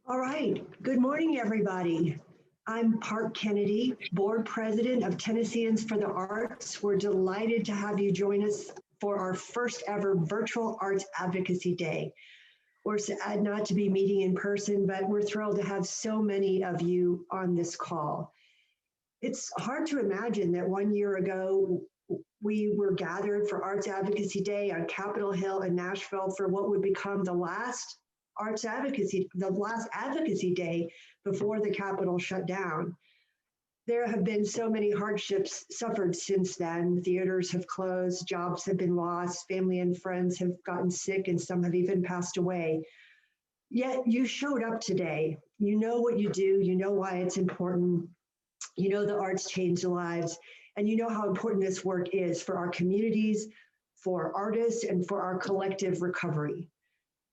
All right. Good morning, everybody. I'm Parke Kennedy, Board President of Tennesseans for the Arts. We're delighted to have you join us for our first ever virtual Arts Advocacy Day. We're sad not to be meeting in person, but we're thrilled to have so many of you on this call. It's hard to imagine that 1 year ago, we were gathered for Arts Advocacy Day on Capitol Hill in Nashville for what would become the last advocacy day before the Capitol shut down. There have been so many hardships suffered since then. Theaters have closed, jobs have been lost, family and friends have gotten sick, and some have even passed away. Yet you showed up today. You know what you do, you know why it's important, you know the arts change lives, and you know how important this work is for our communities, for artists, and for our collective recovery.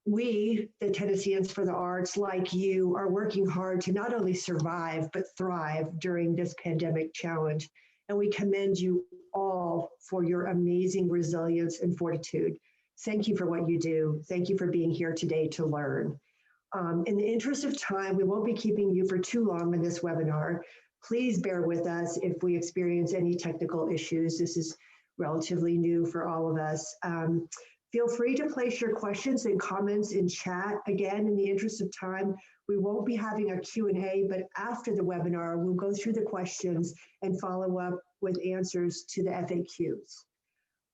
We, the Tennesseans for the Arts, like you, are working hard to not only survive, but thrive during this pandemic challenge. And we commend you all for your amazing resilience and fortitude. Thank you for what you do. Thank you for being here today to learn. In the interest of time, we won't be keeping you for too long in this webinar. Please bear with us if we experience any technical issues. This is relatively new for all of us. Feel free to place your questions and comments in chat. Again, in the interest of time, we won't be having a Q&A, but after the webinar, we'll go through the questions and follow up with answers to the FAQs.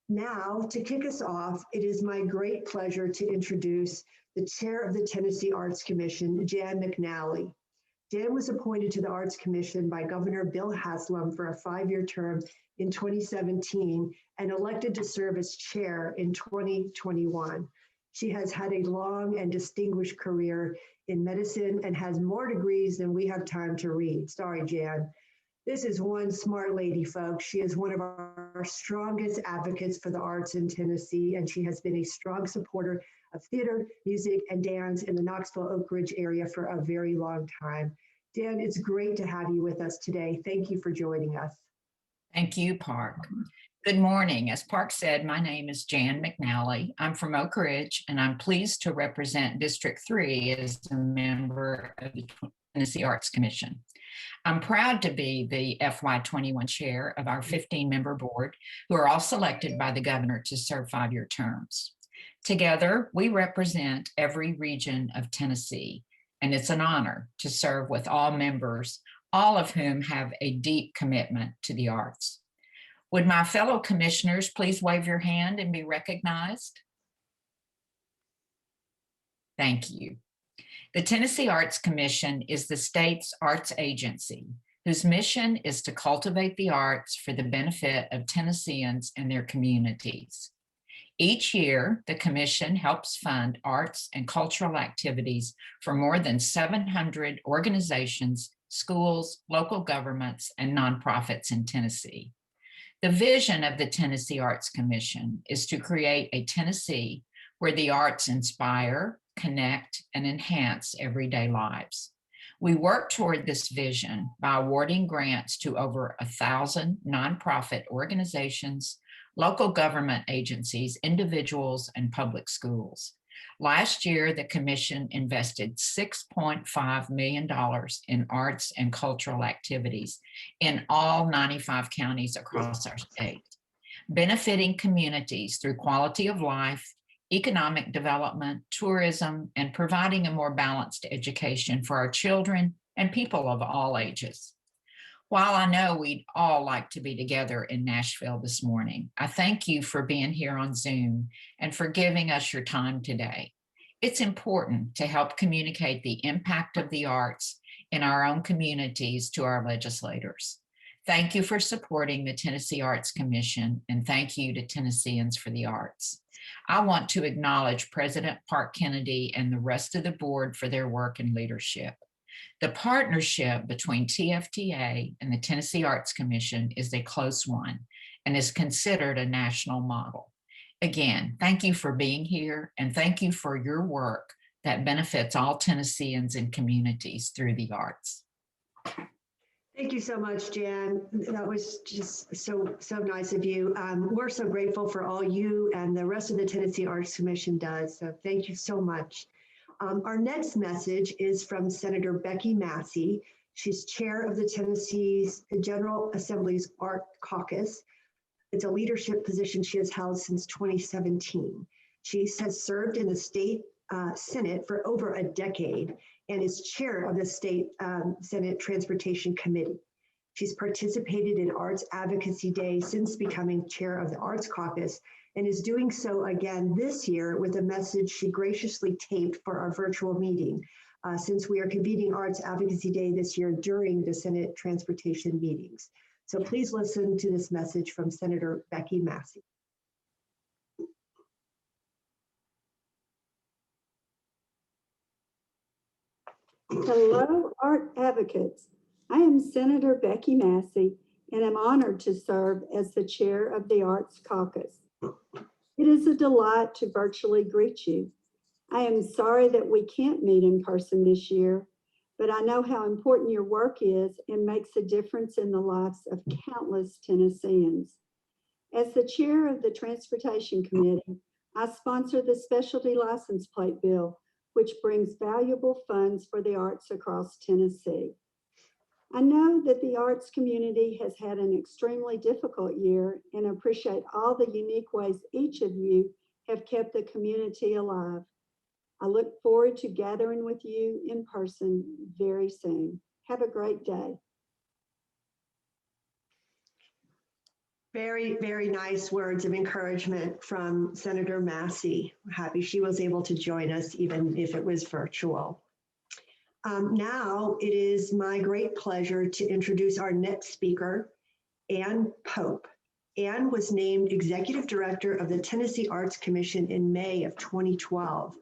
Now, to kick us off, it is my great pleasure to introduce the chair of the Tennessee Arts Commission, Jan McNally. Jan was appointed to the Arts Commission by Governor Bill Haslam for a 5-year term in 2017 and elected to serve as chair in 2021. She has had a long and distinguished career in medicine and has more degrees than we have time to read. Sorry, Jan. This is one smart lady, folks. She is one of our strongest advocates for the arts in Tennessee, and she has been a strong supporter of theater, music, and dance in the Knoxville Oak Ridge area for a very long time. Dan, it's great to have you with us today. Thank you for joining us. Thank you, Parke. Good morning. As Parke said, my name is Jan McNally. I'm from Oak Ridge, and I'm pleased to represent District 3 as a member of the Tennessee Arts Commission. I'm proud to be the FY21 chair of our 15-member board, who are all selected by the governor to serve 5-year terms. Together, we represent every region of Tennessee, and it's an honor to serve with all members, all of whom have a deep commitment to the arts. Would my fellow commissioners please wave your hand and be recognized? Thank you. The Tennessee Arts Commission is the state's arts agency, whose mission is to cultivate the arts for the benefit of Tennesseans and their communities. Each year, the Commission helps fund arts and cultural activities for more than 700 organizations, schools, local governments, and nonprofits in Tennessee. The vision of the Tennessee Arts Commission is to create a Tennessee where the arts inspire, connect, and enhance everyday lives. We work toward this vision by awarding grants to over 1,000 nonprofit organizations, local government agencies, individuals, and public schools. Last year, the Commission invested $6.5 million in arts and cultural activities in all 95 counties across our state, benefiting communities through quality of life, economic development, tourism, and providing a more balanced education for our children and people of all ages. While I know we'd all like to be together in Nashville this morning, I thank you for being here on Zoom and for giving us your time today. It's important to help communicate the impact of the arts in our own communities to our legislators. Thank you for supporting the Tennessee Arts Commission, and thank you to Tennesseans for the Arts. I want to acknowledge President Parke Kennedy and the rest of the board for their work and leadership. The partnership between TFTA and the Tennessee Arts Commission is a close one and is considered a national model. Again, thank you for being here, and thank you for your work that benefits all Tennesseans and communities through the arts. Thank you so much, Jan. That was just so nice of you. We're so grateful for all you and the rest of the Tennessee Arts Commission does. So thank you so much. Our next message is from Senator Becky Massey. She's chair of the Tennessee's General Assembly's Art Caucus. It's a leadership position she has held since 2017. She has served in the state Senate for over a decade and is chair of the state Senate Transportation Committee. She's participated in Arts Advocacy Day since becoming chair of the Arts Caucus and is doing so again this year with a message she graciously taped for our virtual meeting, since we are convening Arts Advocacy Day this year during the Senate transportation meetings. So please listen to this message from Senator Becky Massey. Hello, art advocates. I am Senator Becky Massey, and I'm honored to serve as the chair of the Arts Caucus. It is a delight to virtually greet you. I am sorry that we can't meet in person this year, but I know how important your work is and makes a difference in the lives of countless Tennesseans. As the chair of the Transportation Committee, I sponsor the Specialty License Plate Bill, which brings valuable funds for the arts across Tennessee. I know that the arts community has had an extremely difficult year and appreciate all the unique ways each of you have kept the community alive. I look forward to gathering with you in person very soon. Have a great day. Very, very nice words of encouragement from Senator Massey. Happy she was able to join us, even if it was virtual. Now it is my great pleasure to introduce our next speaker, Ann Pope. Ann was named Executive Director of the Tennessee Arts Commission in May of 2012.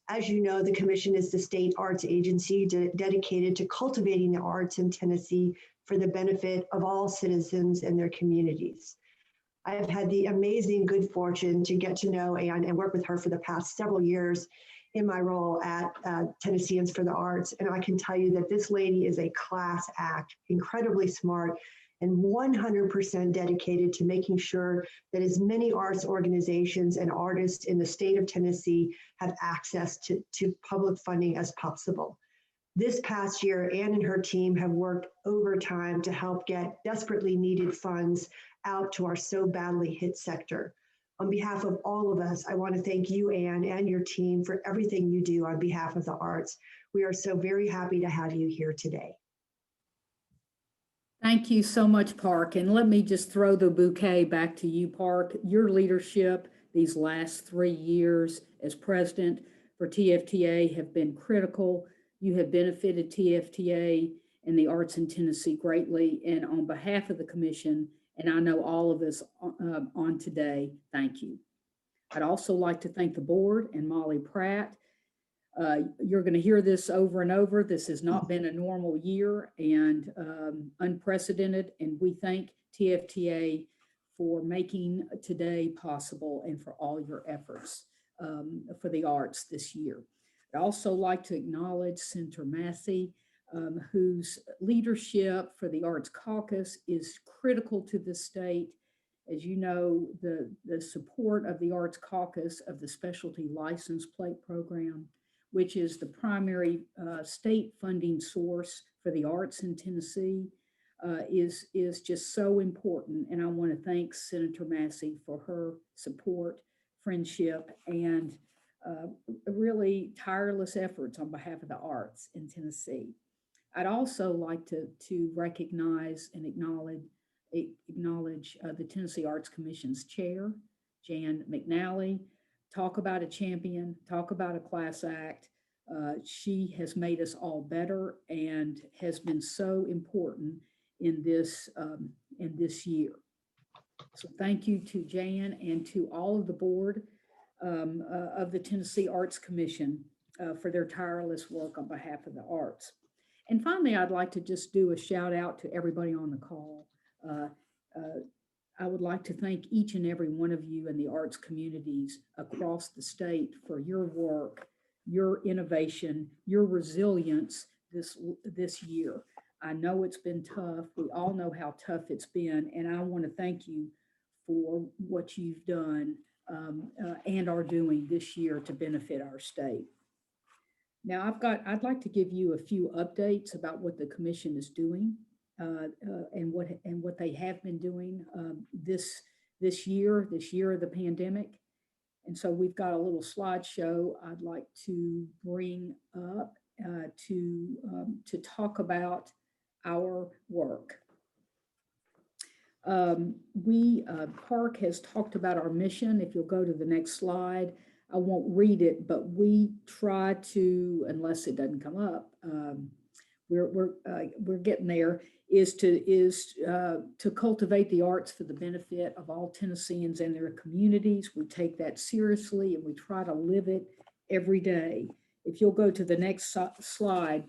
As you know, the commission is the state arts agency dedicated to cultivating the arts in Tennessee for the benefit of all citizens and their communities. I have had the amazing good fortune to get to know Ann and work with her for the past several years in my role at Tennesseans for the Arts. And I can tell you that this lady is a class act, incredibly smart, and 100% dedicated to making sure that as many arts organizations and artists in the state of Tennessee have access to public funding as possible. This past year, Ann and her team have worked overtime to help get desperately needed funds out to our so badly hit sector. On behalf of all of us, I want to thank you, Ann, and your team for everything you do on behalf of the arts. We are so very happy to have you here today. Thank you so much, Parke. And let me just throw the bouquet back to you, Parke. Your leadership these last 3 years as president for TFTA have been critical. You have benefited TFTA and the arts in Tennessee greatly. And on behalf of the commission, and I know all of us on today, thank you. I'd also like to thank the board and Molly Pratt. You're going to hear this over and over. This has not been a normal year and unprecedented. And we thank TFTA for making today possible and for all your efforts for the arts this year. I'd also like to acknowledge Senator Massey, whose leadership for the Arts Caucus is critical to the state. As you know, the support of the Arts Caucus of the Specialty License Plate Program, which is the primary state funding source for the arts in Tennessee, is just so important. And I want to thank Senator Massey for her support, friendship, and really tireless efforts on behalf of the arts in Tennessee. I'd also like to recognize and acknowledge the Tennessee Arts Commission's chair, Jan McNally. Talk about a champion, talk about a class act. She has made us all better and has been so important in this year. So thank you to Jan and to all of the board of the Tennessee Arts Commission for their tireless work on behalf of the arts. And finally, I'd like to just do a shout out to everybody on the call. I would like to thank each and every one of you in the arts communities across the state for your work, your innovation, your resilience this year. I know it's been tough. We all know how tough it's been, and I want to thank you for what you've done and are doing this year to benefit our state. Now I'd like to give you a few updates about what the commission is doing and what they have been doing this year of the pandemic. And so we've got a little slideshow I'd like to bring up to talk about our work. Parke has talked about our mission. If you'll go to the next slide, I won't read it, but we try to, unless it doesn't come up, we're getting there, is to cultivate the arts for the benefit of all Tennesseans and their communities. We take that seriously and we try to live it every day. If you'll go to the next slide,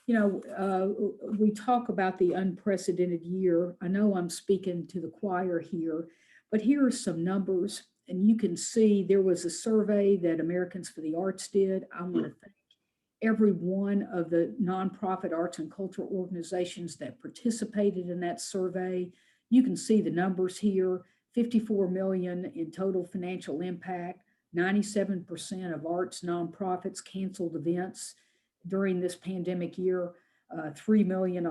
you know, we talk about the unprecedented year. I know I'm speaking to the choir here, but here are some numbers. And you can see there was a survey that Americans for the Arts did. I want to thank every one of the nonprofit arts and cultural organizations that participated in that survey. You can see the numbers here, 54 million in total financial impact, 97% of arts nonprofits canceled events during this pandemic year, 3 million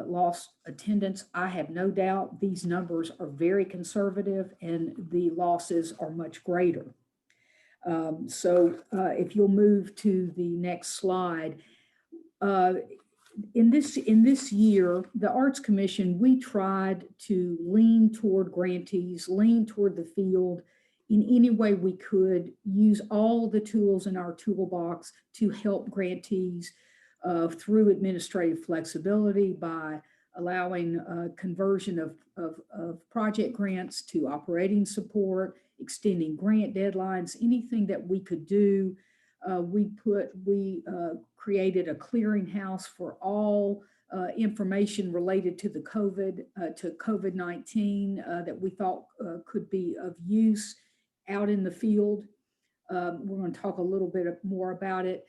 lost attendance. I have no doubt these numbers are very conservative and the losses are much greater. If you'll move to the next slide, in this year, the Arts Commission, we tried to lean toward grantees, lean toward the field in any way we could, use all the tools in our toolbox to help grantees through administrative flexibility by allowing conversion of project grants to operating support, extending grant deadlines, anything that we could do. We created a clearinghouse for all information related to the COVID-19 that we thought could be of use out in the field. We're going to talk a little bit more about it.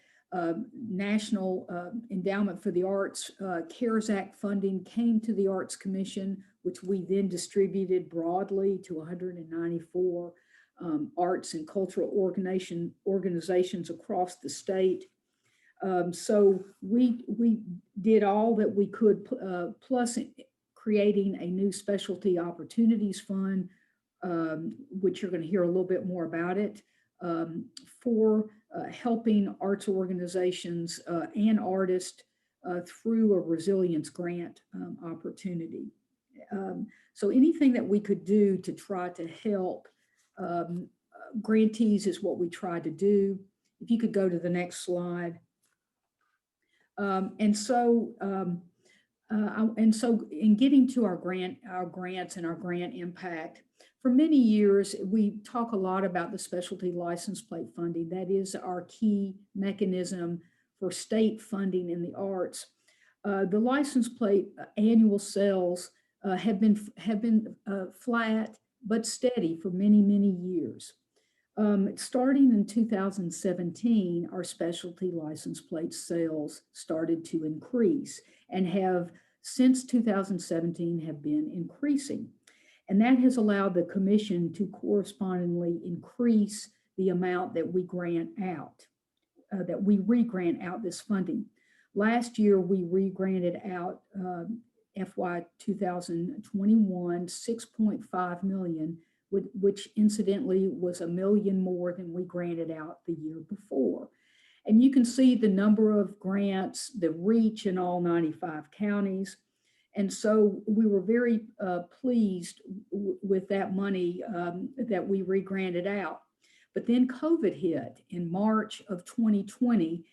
National Endowment for the Arts CARES Act funding came to the Arts Commission, which we then distributed broadly to 194 arts and cultural organizations across the state. So we did all that we could, plus creating a new specialty opportunities fund, which you're going to hear a little bit more about it, for helping arts organizations and artists through a resilience grant opportunity. So anything that we could do to try to help grantees is what we tried to do. If you could go to the next slide. And so in getting to our grants and our grant impact, for many years, we talk a lot about the specialty license plate funding. That is our key mechanism for state funding in the arts. The license plate annual sales have been flat but steady for many, many years. Starting in 2017, our specialty license plate sales started to increase and have since 2017 have been increasing. And that has allowed the commission to correspondingly increase the amount that we grant out, that we re-grant out this funding. Last year, we re-granted out FY 2021, 6.5 million, which incidentally was $1 million more than we granted out the year before. And you can see the number of grants, the reach in all 95 counties. And so we were very pleased with that money that we re-granted out. But then COVID hit in March of 2020,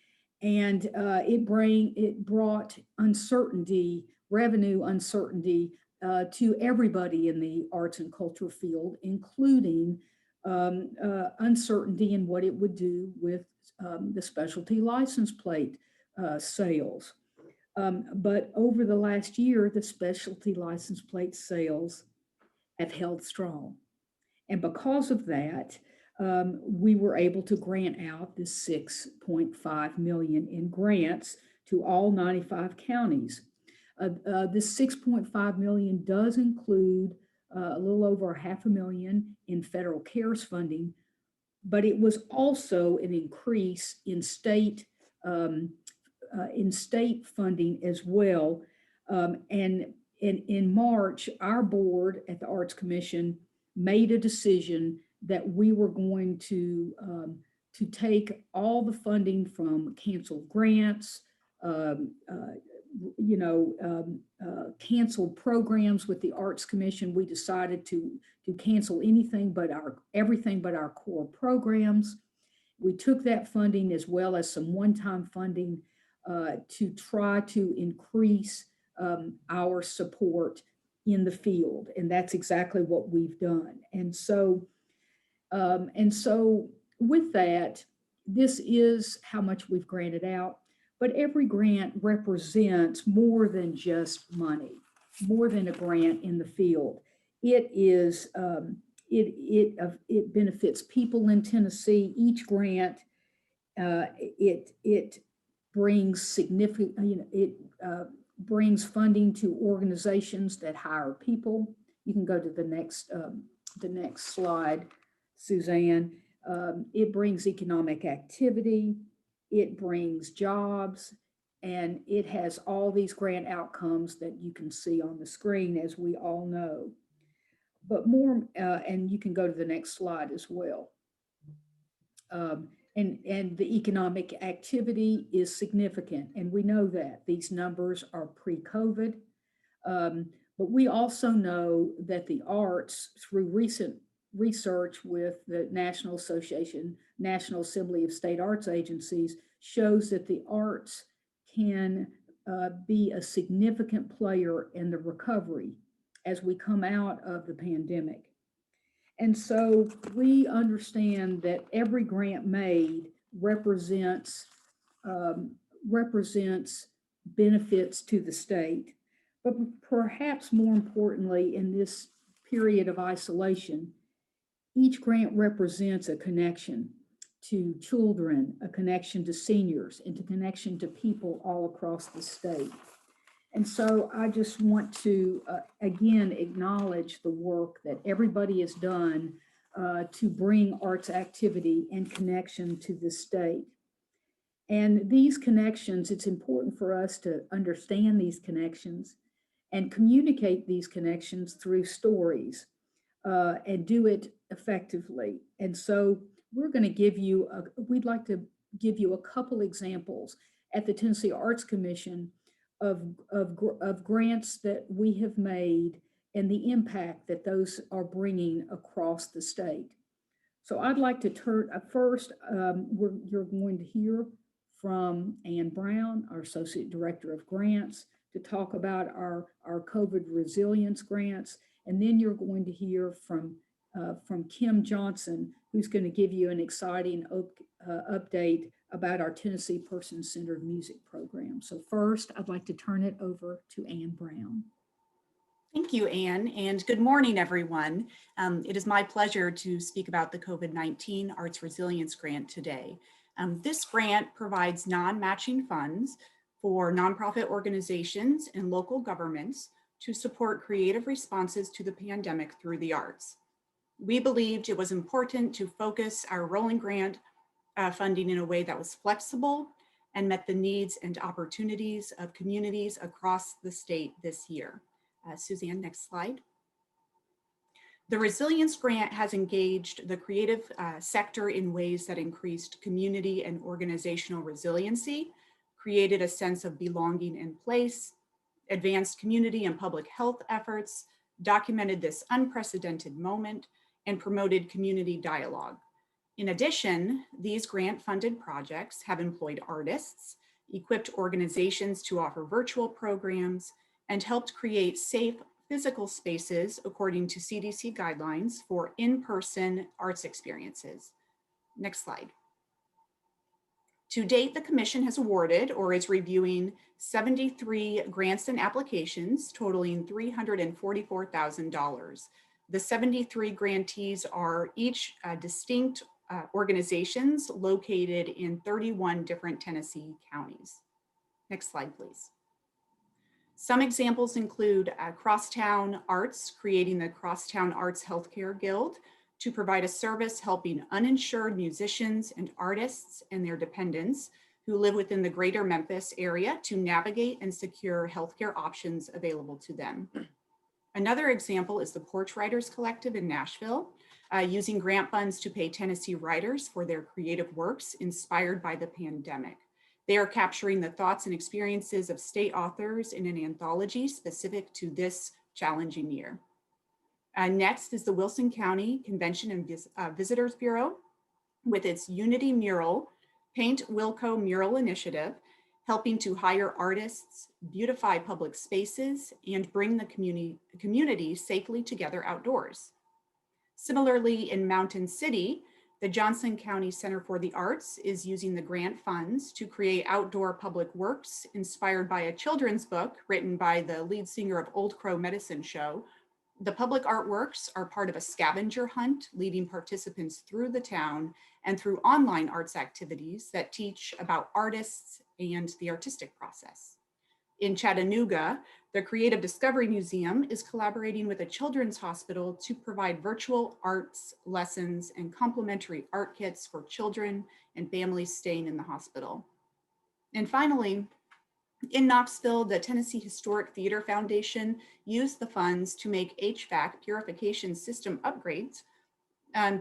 and it brought uncertainty, revenue uncertainty to everybody in the arts and culture field, including uncertainty in what it would do with the specialty license plate sales. But over the last year, the specialty license plate sales have held strong. And because of that, we were able to grant out the 6.5 million in grants to all 95 counties. This 6.5 million does include a little over $500,000 in federal CARES funding, but it was also an increase in state in state funding as well. And in March, our board at the Arts Commission made a decision that we were going to take all the funding from canceled grants, canceled programs with the Arts Commission. We decided to cancel everything but our core programs. We took that funding as well as some one-time funding to try to increase our support in the field, and that's exactly what we've done. And so with that, this is how much we've granted out, but every grant represents more than just money, more than a grant in the field. It is it benefits people in Tennessee. Each grant it brings significant, brings funding to organizations that hire people. You can go to the next slide, Suzanne. It brings economic activity, it brings jobs, and it has all these grant outcomes that you can see on the screen, as we all know. But more, and you can go to the next slide as well. And the economic activity is significant, and we know that these numbers are pre-COVID. But we also know that the arts, through recent research with the National Assembly of State Arts Agencies, shows that the arts can be a significant player in the recovery as we come out of the pandemic. And so we understand that every grant made represents benefits to the state, but perhaps more importantly, in this period of isolation, each grant represents a connection to children, a connection to seniors, and a connection to people all across the state. And so I just want to, again, acknowledge the work that everybody has done to bring arts activity and connection to the state. And these connections, it's important for us to understand these connections and communicate these connections through stories and do it effectively. And so we're going to give you, we'd like to give you a couple examples at the Tennessee Arts Commission of grants that we have made and the impact that those are bringing across the state. So I'd like to turn, first, you're going to hear from Ann Brown, our Associate Director of Grants, to talk about our COVID resilience grants. And then you're going to hear from Kim Johnson, who's going to give you an exciting update about our Tennessee Person-Centered Music Program. So first, I'd like to turn it over to Ann Brown. Thank you, Ann, and good morning, everyone. It is my pleasure to speak about the COVID-19 Arts Resilience Grant today. This grant provides non-matching funds for nonprofit organizations and local governments to support creative responses to the pandemic through the arts. We believed it was important to focus our rolling grant funding in a way that was flexible and met the needs and opportunities of communities across the state this year. Suzanne, next slide. The Resilience Grant has engaged the creative sector in ways that increased community and organizational resiliency, created a sense of belonging and place, advanced community and public health efforts, documented this unprecedented moment, and promoted community dialogue. In addition, these grant-funded projects have employed artists, equipped organizations to offer virtual programs, and helped create safe physical spaces according to CDC guidelines for in-person arts experiences. Next slide. To date, the Commission has awarded or is reviewing 73 grants and applications totaling $344,000. The 73 grantees are each distinct organizations located in 31 different Tennessee counties. Next slide, please. Some examples include Crosstown Arts, creating the Crosstown Arts Healthcare Guild to provide a service helping uninsured musicians and artists and their dependents who live within the greater Memphis area to navigate and secure healthcare options available to them. Another example is the Porch Writers Collective in Nashville, using grant funds to pay Tennessee writers for their creative works inspired by the pandemic. They are capturing the thoughts and experiences of state authors in an anthology specific to this challenging year. Next is the Wilson County Convention and Visitors Bureau with its Unity Mural, Paint Wilco Mural Initiative, helping to hire artists, beautify public spaces, and bring the community safely together outdoors. Similarly, in Mountain City, the Johnson County Center for the Arts is using the grant funds to create outdoor public works inspired by a children's book written by the lead singer of Old Crow Medicine Show. The public artworks are part of a scavenger hunt, leading participants through the town and through online arts activities that teach about artists and the artistic process. In Chattanooga, the Creative Discovery Museum is collaborating with a children's hospital to provide virtual arts lessons and complimentary art kits for children and families staying in the hospital. And finally, in Knoxville, the Tennessee Historic Theater Foundation used the funds to make HVAC purification system upgrades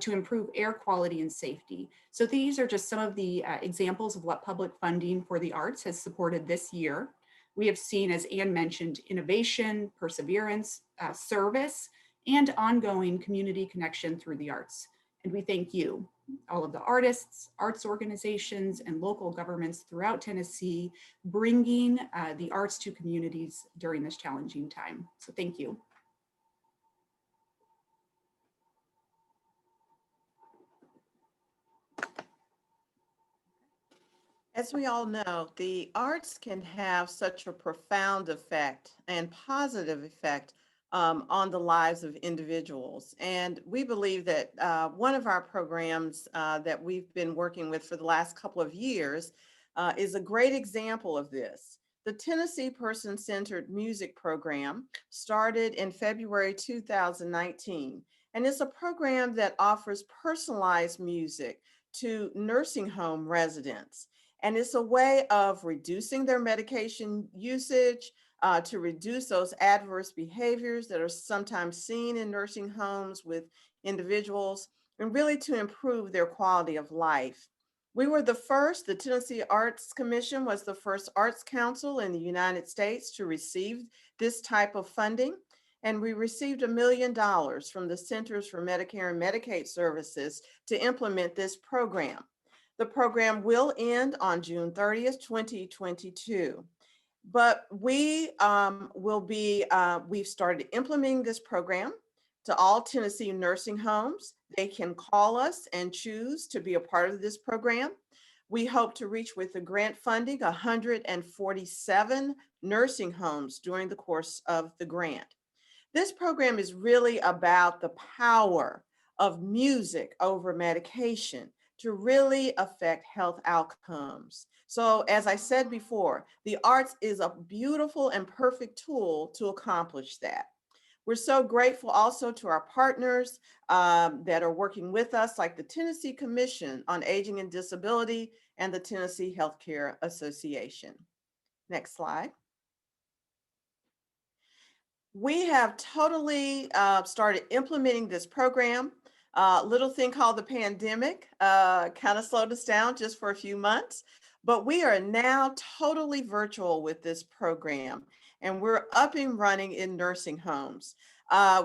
to improve air quality and safety. So these are just some of the examples of what public funding for the arts has supported this year. We have seen, as Anne mentioned, innovation, perseverance, service, and ongoing community connection through the arts. And we thank you, all of the artists, arts organizations, and local governments throughout Tennessee, bringing the arts to communities during this challenging time. So thank you. As we all know, the arts can have such a profound effect and positive effect on the lives of individuals. And we believe that one of our programs that we've been working with for the last couple of years is a great example of this. The Tennessee Person-Centered Music Program started in February 2019, and it's a program that offers personalized music to nursing home residents. And it's a way of reducing their medication usage, to reduce those adverse behaviors that are sometimes seen in nursing homes with individuals, and really to improve their quality of life. We were the first, the Tennessee Arts Commission was the first arts council in the United States to receive this type of funding. And we received $1 million from the Centers for Medicare and Medicaid Services to implement this program. The program will end on June 30th, 2022. But we we've started implementing this program to all Tennessee nursing homes. They can call us and choose to be a part of this program. We hope to reach with the grant funding 147 nursing homes during the course of the grant. This program is really about the power of music over medication to really affect health outcomes. So as I said before, the arts is a beautiful and perfect tool to accomplish that. We're so grateful also to our partners that are working with us, like the Tennessee Commission on Aging and Disability and the Tennessee Healthcare Association. Next slide. We have totally started implementing this program. Little thing called the pandemic kind of slowed us down just for a few months, but we are now totally virtual with this program, and we're up and running in nursing homes.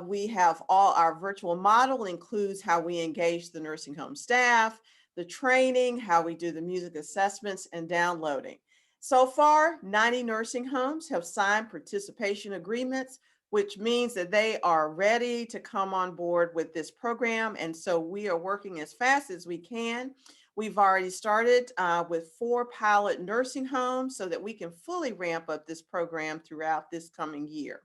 We have all our virtual model includes how we engage the nursing home staff, the training, how we do the music assessments and downloading. So far, 90 nursing homes have signed participation agreements, which means that they are ready to come on board with this program. And so we are working as fast as we can. We've already started with 4 pilot nursing homes so that we can fully ramp up this program throughout this coming year.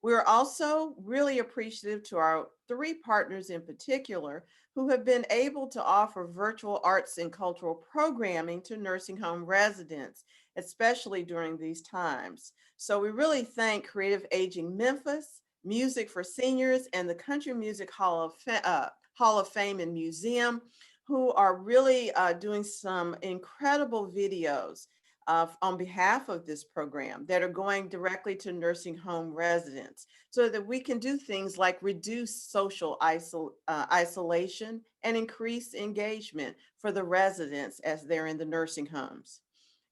We're also really appreciative to our 3 partners in particular who have been able to offer virtual arts and cultural programming to nursing home residents, especially during these times. So we really thank Creative Aging Memphis, Music for Seniors, and the Country Music Hall of Fame and Museum, who are really doing some incredible videos on behalf of this program that are going directly to nursing home residents so that we can do things like reduce social isolation and increase engagement for the residents as they're in the nursing homes.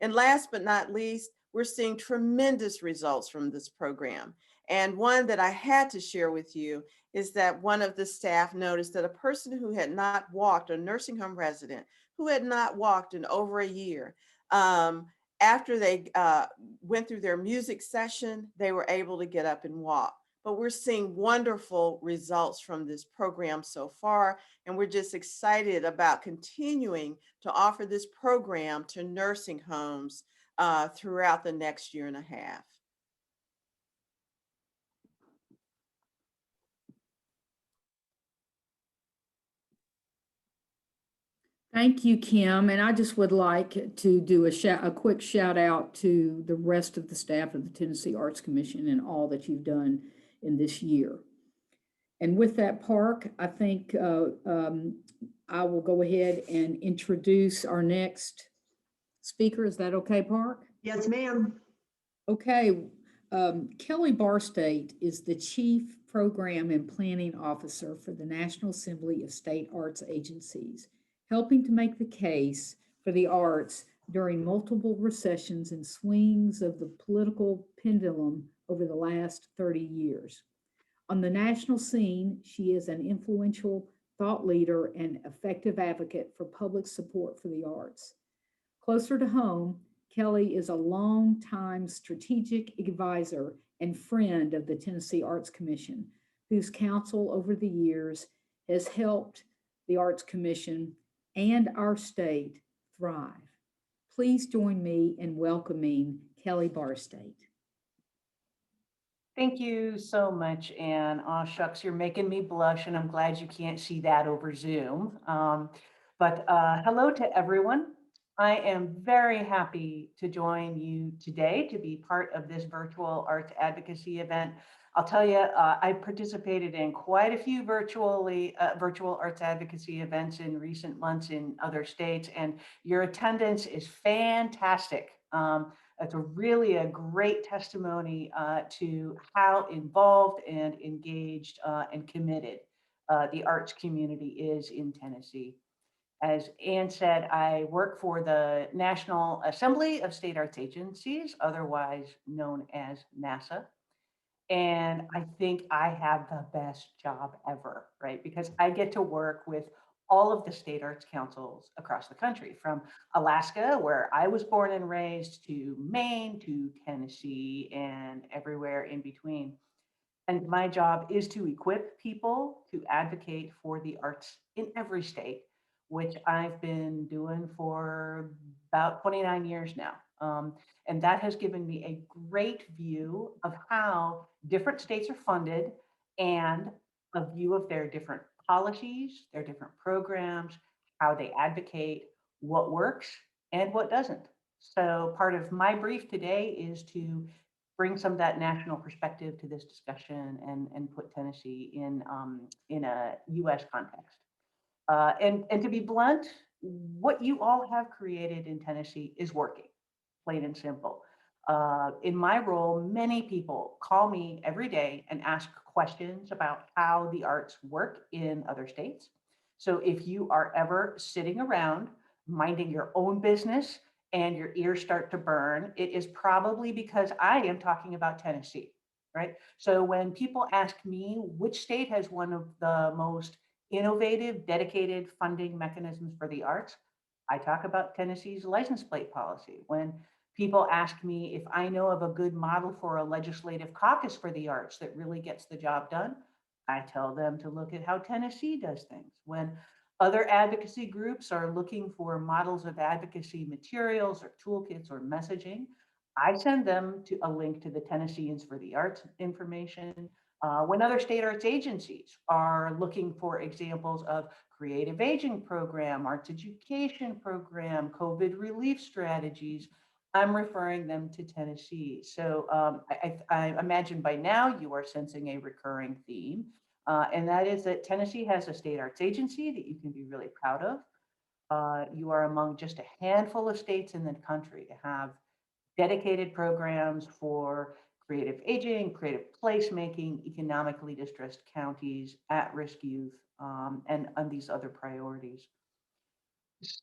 And last but not least, we're seeing tremendous results from this program. And one that I had to share with you is that one of the staff noticed that a person who had not walked, a nursing home resident who had not walked in over a year, after they went through their music session, they were able to get up and walk. But we're seeing wonderful results from this program so far, and we're just excited about continuing to offer this program to nursing homes throughout the next year and a half. Thank you, Kim. And I just would like to do a quick shout out to the rest of the staff of the Tennessee Arts Commission and all that you've done in this year. And with that, Parke, I think I will go ahead and introduce our next speaker. Is that okay, Parke? Yes, ma'am. Okay. Kelly Barsdate is the Chief Program and Planning Officer for the National Assembly of State Arts Agencies, helping to make the case for the arts during multiple recessions and swings of the political pendulum over the last 30 years. On the national scene, she is an influential thought leader and effective advocate for public support for the arts. Closer to home, Kelly is a longtime strategic advisor and friend of the Tennessee Arts Commission, whose counsel over the years has helped the Arts Commission and our state thrive. Please join me in welcoming Kelly Barsdate. Thank you so much, Anne. Aw, shucks, you're making me blush, and I'm glad you can't see that over Zoom. But hello to everyone. I am very happy to join you today to be part of this virtual arts advocacy event. I'll tell you, I participated in quite a few virtual arts advocacy events in recent months in other states, and your attendance is fantastic. It's really a great testimony to how involved and engaged and committed the arts community is in Tennessee. As Anne said, I work for the National Assembly of State Arts Agencies, otherwise known as NASA. And I think I have the best job ever, right? Because I get to work with all of the state arts councils across the country, from Alaska, where I was born and raised, to Maine, to Tennessee, and everywhere in between. And my job is to equip people to advocate for the arts in every state, which I've been doing for about 29 years now. And that has given me a great view of how different states are funded and a view of their different policies, their different programs, how they advocate, what works and what doesn't. So part of my brief today is to bring some of that national perspective to this discussion and put Tennessee in a US context. And to be blunt, what you all have created in Tennessee is working, plain and simple. In my role, many people call me every day and ask questions about how the arts work in other states. So if you are ever sitting around minding your own business and your ears start to burn, it is probably because I am talking about Tennessee, right? So when people ask me which state has one of the most innovative, dedicated funding mechanisms for the arts, I talk about Tennessee's license plate policy. When people ask me if I know of a good model for a legislative caucus for the arts that really gets the job done, I tell them to look at how Tennessee does things. When other advocacy groups are looking for models of advocacy materials or toolkits or messaging, I send them to a link to the Tennesseans for the Arts information. When other state arts agencies are looking for examples of creative aging program, arts education program, COVID relief strategies, I'm referring them to Tennessee. So I imagine by now you are sensing a recurring theme, and that is that Tennessee has a state arts agency that you can be really proud of. You are among just a handful of states in the country to have dedicated programs for creative aging, creative placemaking, economically distressed counties, at-risk youth, and these other priorities.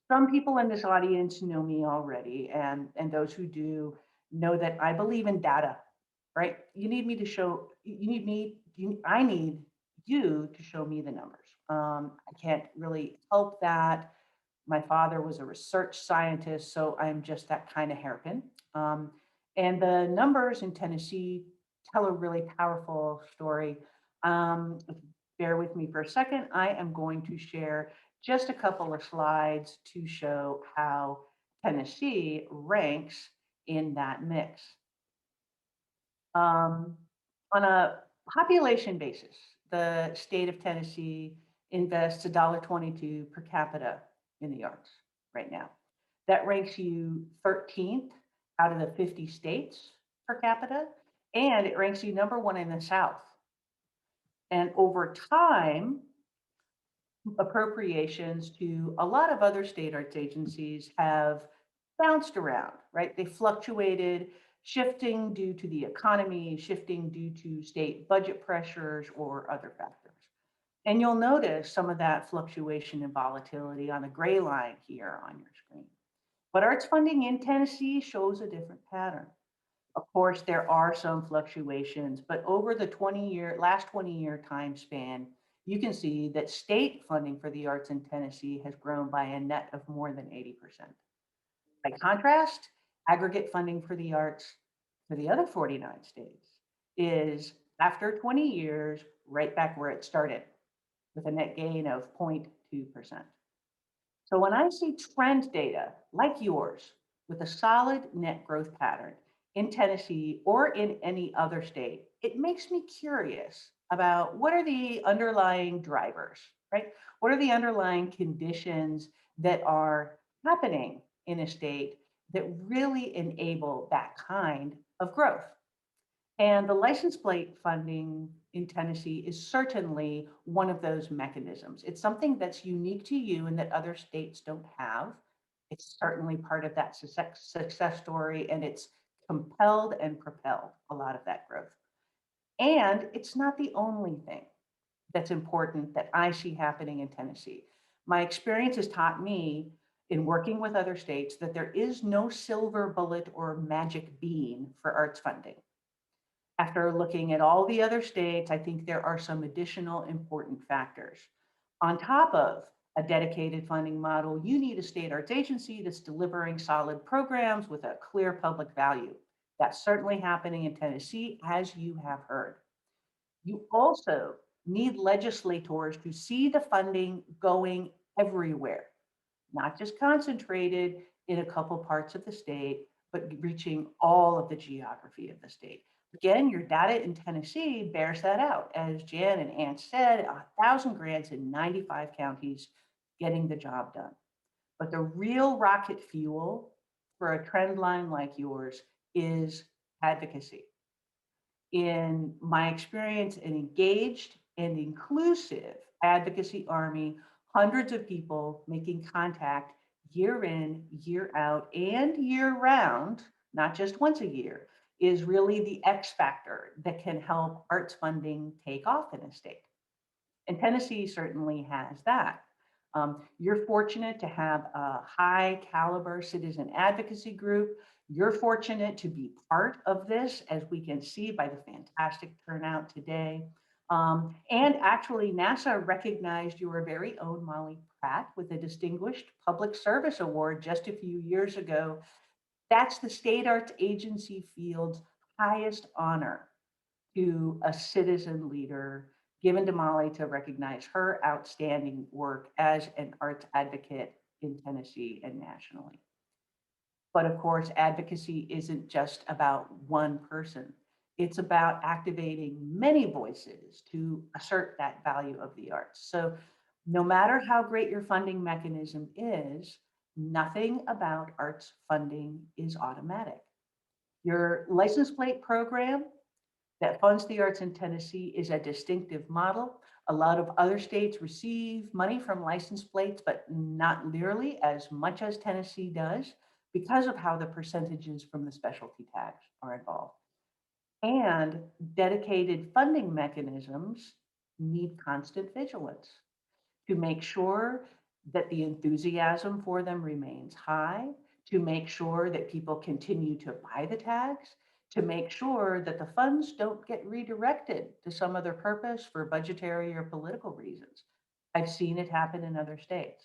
Some people in this audience know me already, and those who do know that I believe in data, right? You need me to show, you need me, I need you to show me the numbers. I can't really help that. My father was a research scientist, so I'm just that kind of hairpin. And the numbers in Tennessee tell a really powerful story. Bear with me for a second. I am going to share just a couple of slides to show how Tennessee ranks in that mix. On a population basis, the state of Tennessee invests $1.22 per capita in the arts right now. That ranks you 13th out of the 50 states per capita, and it ranks you number one in the South. And over time, appropriations to a lot of other state arts agencies have bounced around, right? They fluctuated, shifting due to the economy, shifting due to state budget pressures or other factors. And you'll notice some of that fluctuation and volatility on the gray line here on your screen. But arts funding in Tennessee shows a different pattern. Of course, there are some fluctuations, but over the last 20-year time span, you can see that state funding for the arts in Tennessee has grown by a net of more than 80%. By contrast, aggregate funding for the arts for the other 49 states is, after 20 years, right back where it started, with a net gain of 0.2%. So when I see trend data like yours with a solid net growth pattern in Tennessee or in any other state, it makes me curious about what are the underlying drivers, right? What are the underlying conditions that are happening in a state that really enable that kind of growth? And the license plate funding in Tennessee is certainly one of those mechanisms. It's something that's unique to you and that other states don't have. It's certainly part of that success story, and it's compelled and propelled a lot of that growth. And it's not the only thing that's important that I see happening in Tennessee. My experience has taught me in working with other states that there is no silver bullet or magic bean for arts funding. After looking at all the other states, I think there are some additional important factors. On top of a dedicated funding model, you need a state arts agency that's delivering solid programs with a clear public value. That's certainly happening in Tennessee, as you have heard. You also need legislators to see the funding going everywhere, not just concentrated in a couple parts of the state, but reaching all of the geography of the state. Again, your data in Tennessee bears that out. As Jan and Ann said, 1,000 grants in 95 counties getting the job done. But the real rocket fuel for a trend line like yours is advocacy. In my experience, an engaged and inclusive advocacy army, hundreds of people making contact year in, year out, and year round, not just once a year, is really the X factor that can help arts funding take off in a state. And Tennessee certainly has that. You're fortunate to have a high caliber citizen advocacy group. You're fortunate to be part of this, as we can see by the fantastic turnout today. And actually, NASA recognized your very own Molly Pratt with a Distinguished Public Service Award just a few years ago. That's the state arts agency field's highest honor to a citizen leader, given to Molly to recognize her outstanding work as an arts advocate in Tennessee and nationally. But of course, advocacy isn't just about one person. It's about activating many voices to assert that value of the arts. So no matter how great your funding mechanism is, nothing about arts funding is automatic. Your license plate program that funds the arts in Tennessee is a distinctive model. A lot of other states receive money from license plates, but not nearly as much as Tennessee does because of how the percentages from the specialty tax are involved. And dedicated funding mechanisms need constant vigilance to make sure that the enthusiasm for them remains high, to make sure that people continue to buy the tags, to make sure that the funds don't get redirected to some other purpose for budgetary or political reasons. I've seen it happen in other states.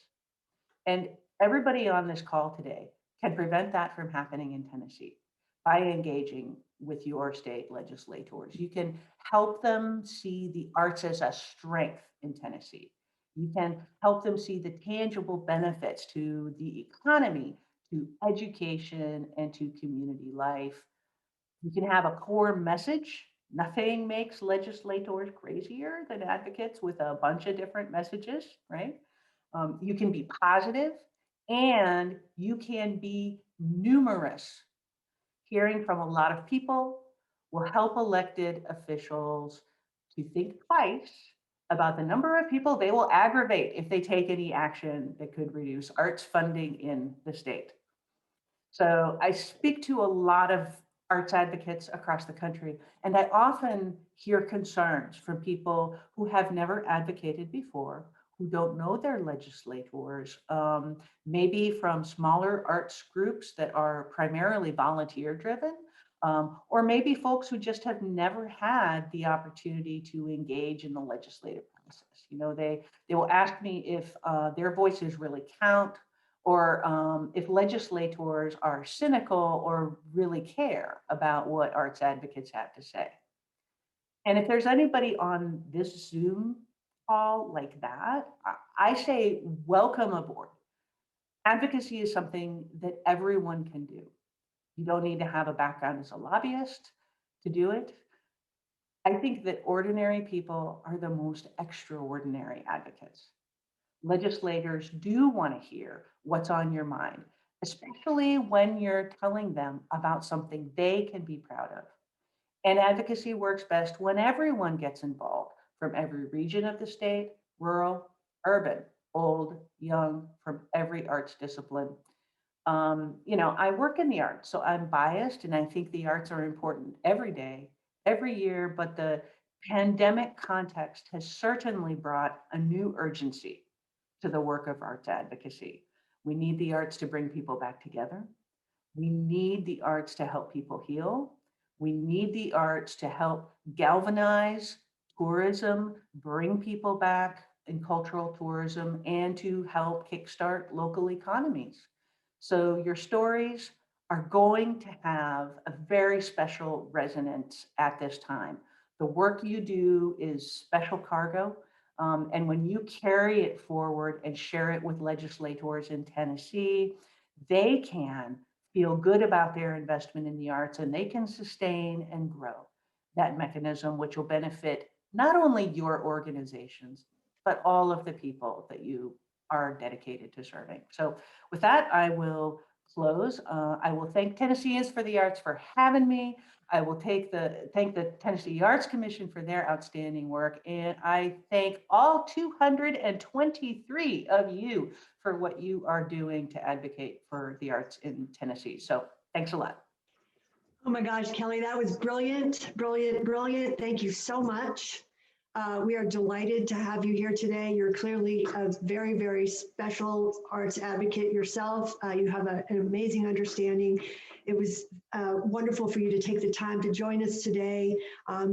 And everybody on this call today can prevent that from happening in Tennessee by engaging with your state legislators. You can help them see the arts as a strength in Tennessee. You can help them see the tangible benefits to the economy, to education, and to community life. You can have a core message. Nothing makes legislators crazier than advocates with a bunch of different messages, right? You can be positive, and you can be numerous. Hearing from a lot of people will help elected officials to think twice about the number of people they will aggravate if they take any action that could reduce arts funding in the state. So I speak to a lot of arts advocates across the country, and I often hear concerns from people who have never advocated before, who don't know their legislators, maybe from smaller arts groups that are primarily volunteer driven, or maybe folks who just have never had the opportunity to engage in the legislative process. You know, they will ask me if their voices really count, or if legislators are cynical or really care about what arts advocates have to say. And if there's anybody on this Zoom call like that, I say welcome aboard. Advocacy is something that everyone can do. You don't need to have a background as a lobbyist to do it. I think that ordinary people are the most extraordinary advocates. Legislators do want to hear what's on your mind, especially when you're telling them about something they can be proud of. And advocacy works best when everyone gets involved, from every region of the state, rural, urban, old, young, from every arts discipline. You know, I work in the arts, so I'm biased, and I think the arts are important every day, every year, but the pandemic context has certainly brought a new urgency to the work of arts advocacy. We need the arts to bring people back together. We need the arts to help people heal. We need the arts to help galvanize tourism, bring people back in cultural tourism, and to help kickstart local economies. So your stories are going to have a very special resonance at this time. The work you do is special cargo. And when you carry it forward and share it with legislators in Tennessee, they can feel good about their investment in the arts, and they can sustain and grow that mechanism, which will benefit not only your organizations, but all of the people that you are dedicated to serving. So with that, I will close. I will thank Tennesseans for the Arts for having me. I will thank the Tennessee Arts Commission for their outstanding work. And I thank all 223 of you for what you are doing to advocate for the arts in Tennessee. So thanks a lot. Oh my gosh, Kelly, that was brilliant, brilliant, brilliant. Thank you so much. We are delighted to have you here today. You're clearly a very, very special arts advocate yourself. You have an amazing understanding. It was wonderful for you to take the time to join us today,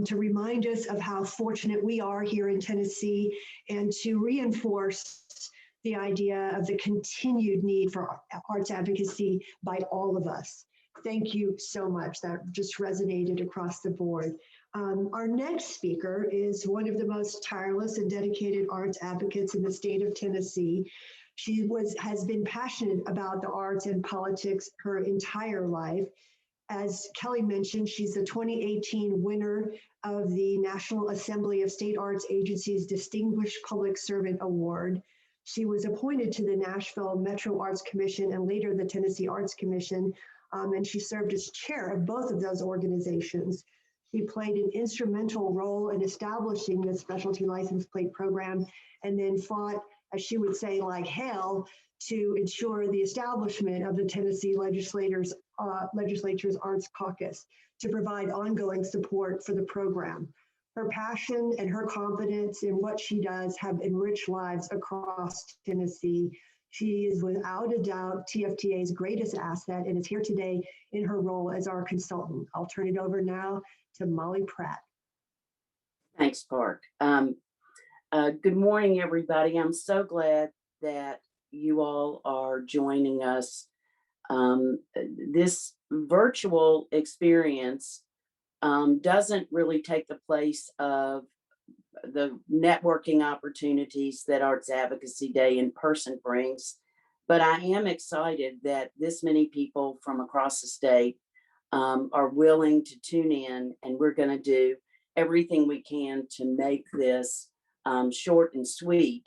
to remind us of how fortunate we are here in Tennessee, and to reinforce the idea of the continued need for arts advocacy by all of us. Thank you so much. That just resonated across the board. Our next speaker is one of the most tireless and dedicated arts advocates in the state of Tennessee. She has been passionate about the arts and politics her entire life. As Kelly mentioned, she's the 2018 winner of the National Assembly of State Arts Agencies Distinguished Public Servant Award. She was appointed to the Nashville Metro Arts Commission and later the Tennessee Arts Commission, and she served as chair of both of those organizations. She played an instrumental role in establishing the specialty license plate program and then fought, as she would say, like hell to ensure the establishment of the Tennessee legislature's Arts Caucus to provide ongoing support for the program. Her passion and her confidence in what she does have enriched lives across Tennessee. She is without a doubt TFTA's greatest asset and is here today in her role as our consultant. I'll turn it over now to Molly Pratt. Thanks, Parke. Good morning, everybody. I'm so glad that you all are joining us. This virtual experience doesn't really take the place of the networking opportunities that Arts Advocacy Day in person brings, but I am excited that this many people from across the state are willing to tune in, and we're going to do everything we can to make this short and sweet,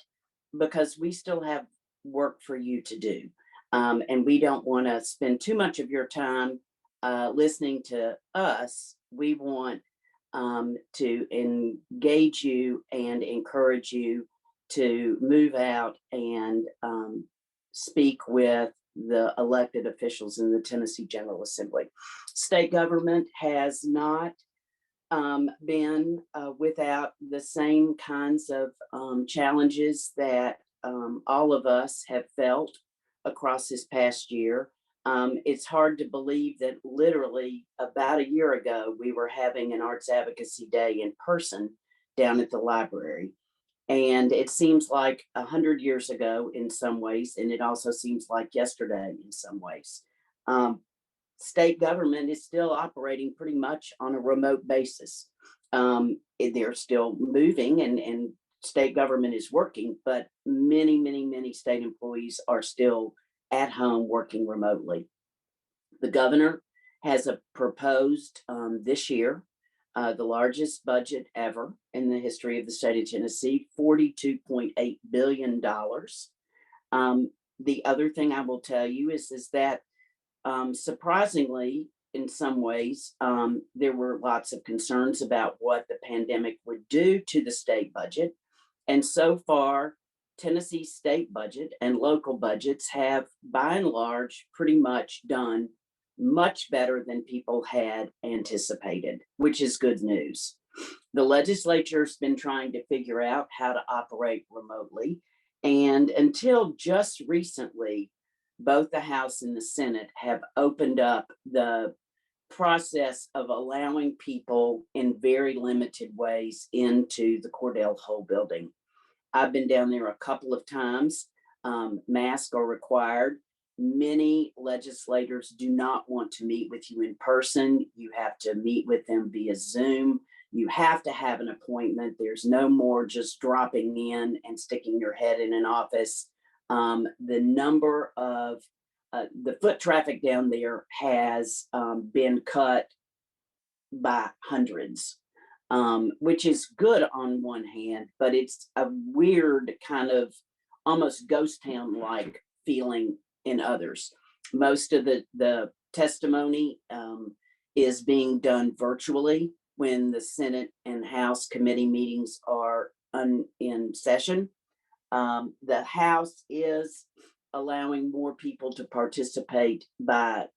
because we still have work for you to do. And we don't want to spend too much of your time listening to us. We want to engage you and encourage you to move out and speak with the elected officials in the Tennessee General Assembly. State government has not been without the same kinds of challenges that all of us have felt across this past year. It's hard to believe that literally about a year ago, we were having an Arts Advocacy Day in person down at the library. And it seems like 100 years ago in some ways, and it also seems like yesterday in some ways. State government is still operating pretty much on a remote basis. They're still moving and state government is working, but many state employees are still at home working remotely. The governor has proposed this year the largest budget ever in the history of the state of Tennessee, $42.8 billion. The other thing I will tell you is that surprisingly, in some ways, there were lots of concerns about what the pandemic would do to the state budget. And so far, Tennessee's state budget and local budgets have, by and large, pretty much done much better than people had anticipated, which is good news. The legislature's been trying to figure out how to operate remotely. And until just recently, both the House and the Senate have opened up the process of allowing people in very limited ways into the Cordell Hull building. I've been down there a couple of times. Masks are required. Many legislators do not want to meet with you in person. You have to meet with them via Zoom. You have to have an appointment. There's no more just dropping in and sticking your head in an office. The number of the foot traffic down there has been cut by hundreds, which is good on one hand, but it's a weird kind of almost ghost town-like feeling in others. Most of the testimony is being done virtually when the Senate and House committee meetings are in session. The House is allowing more people to participate by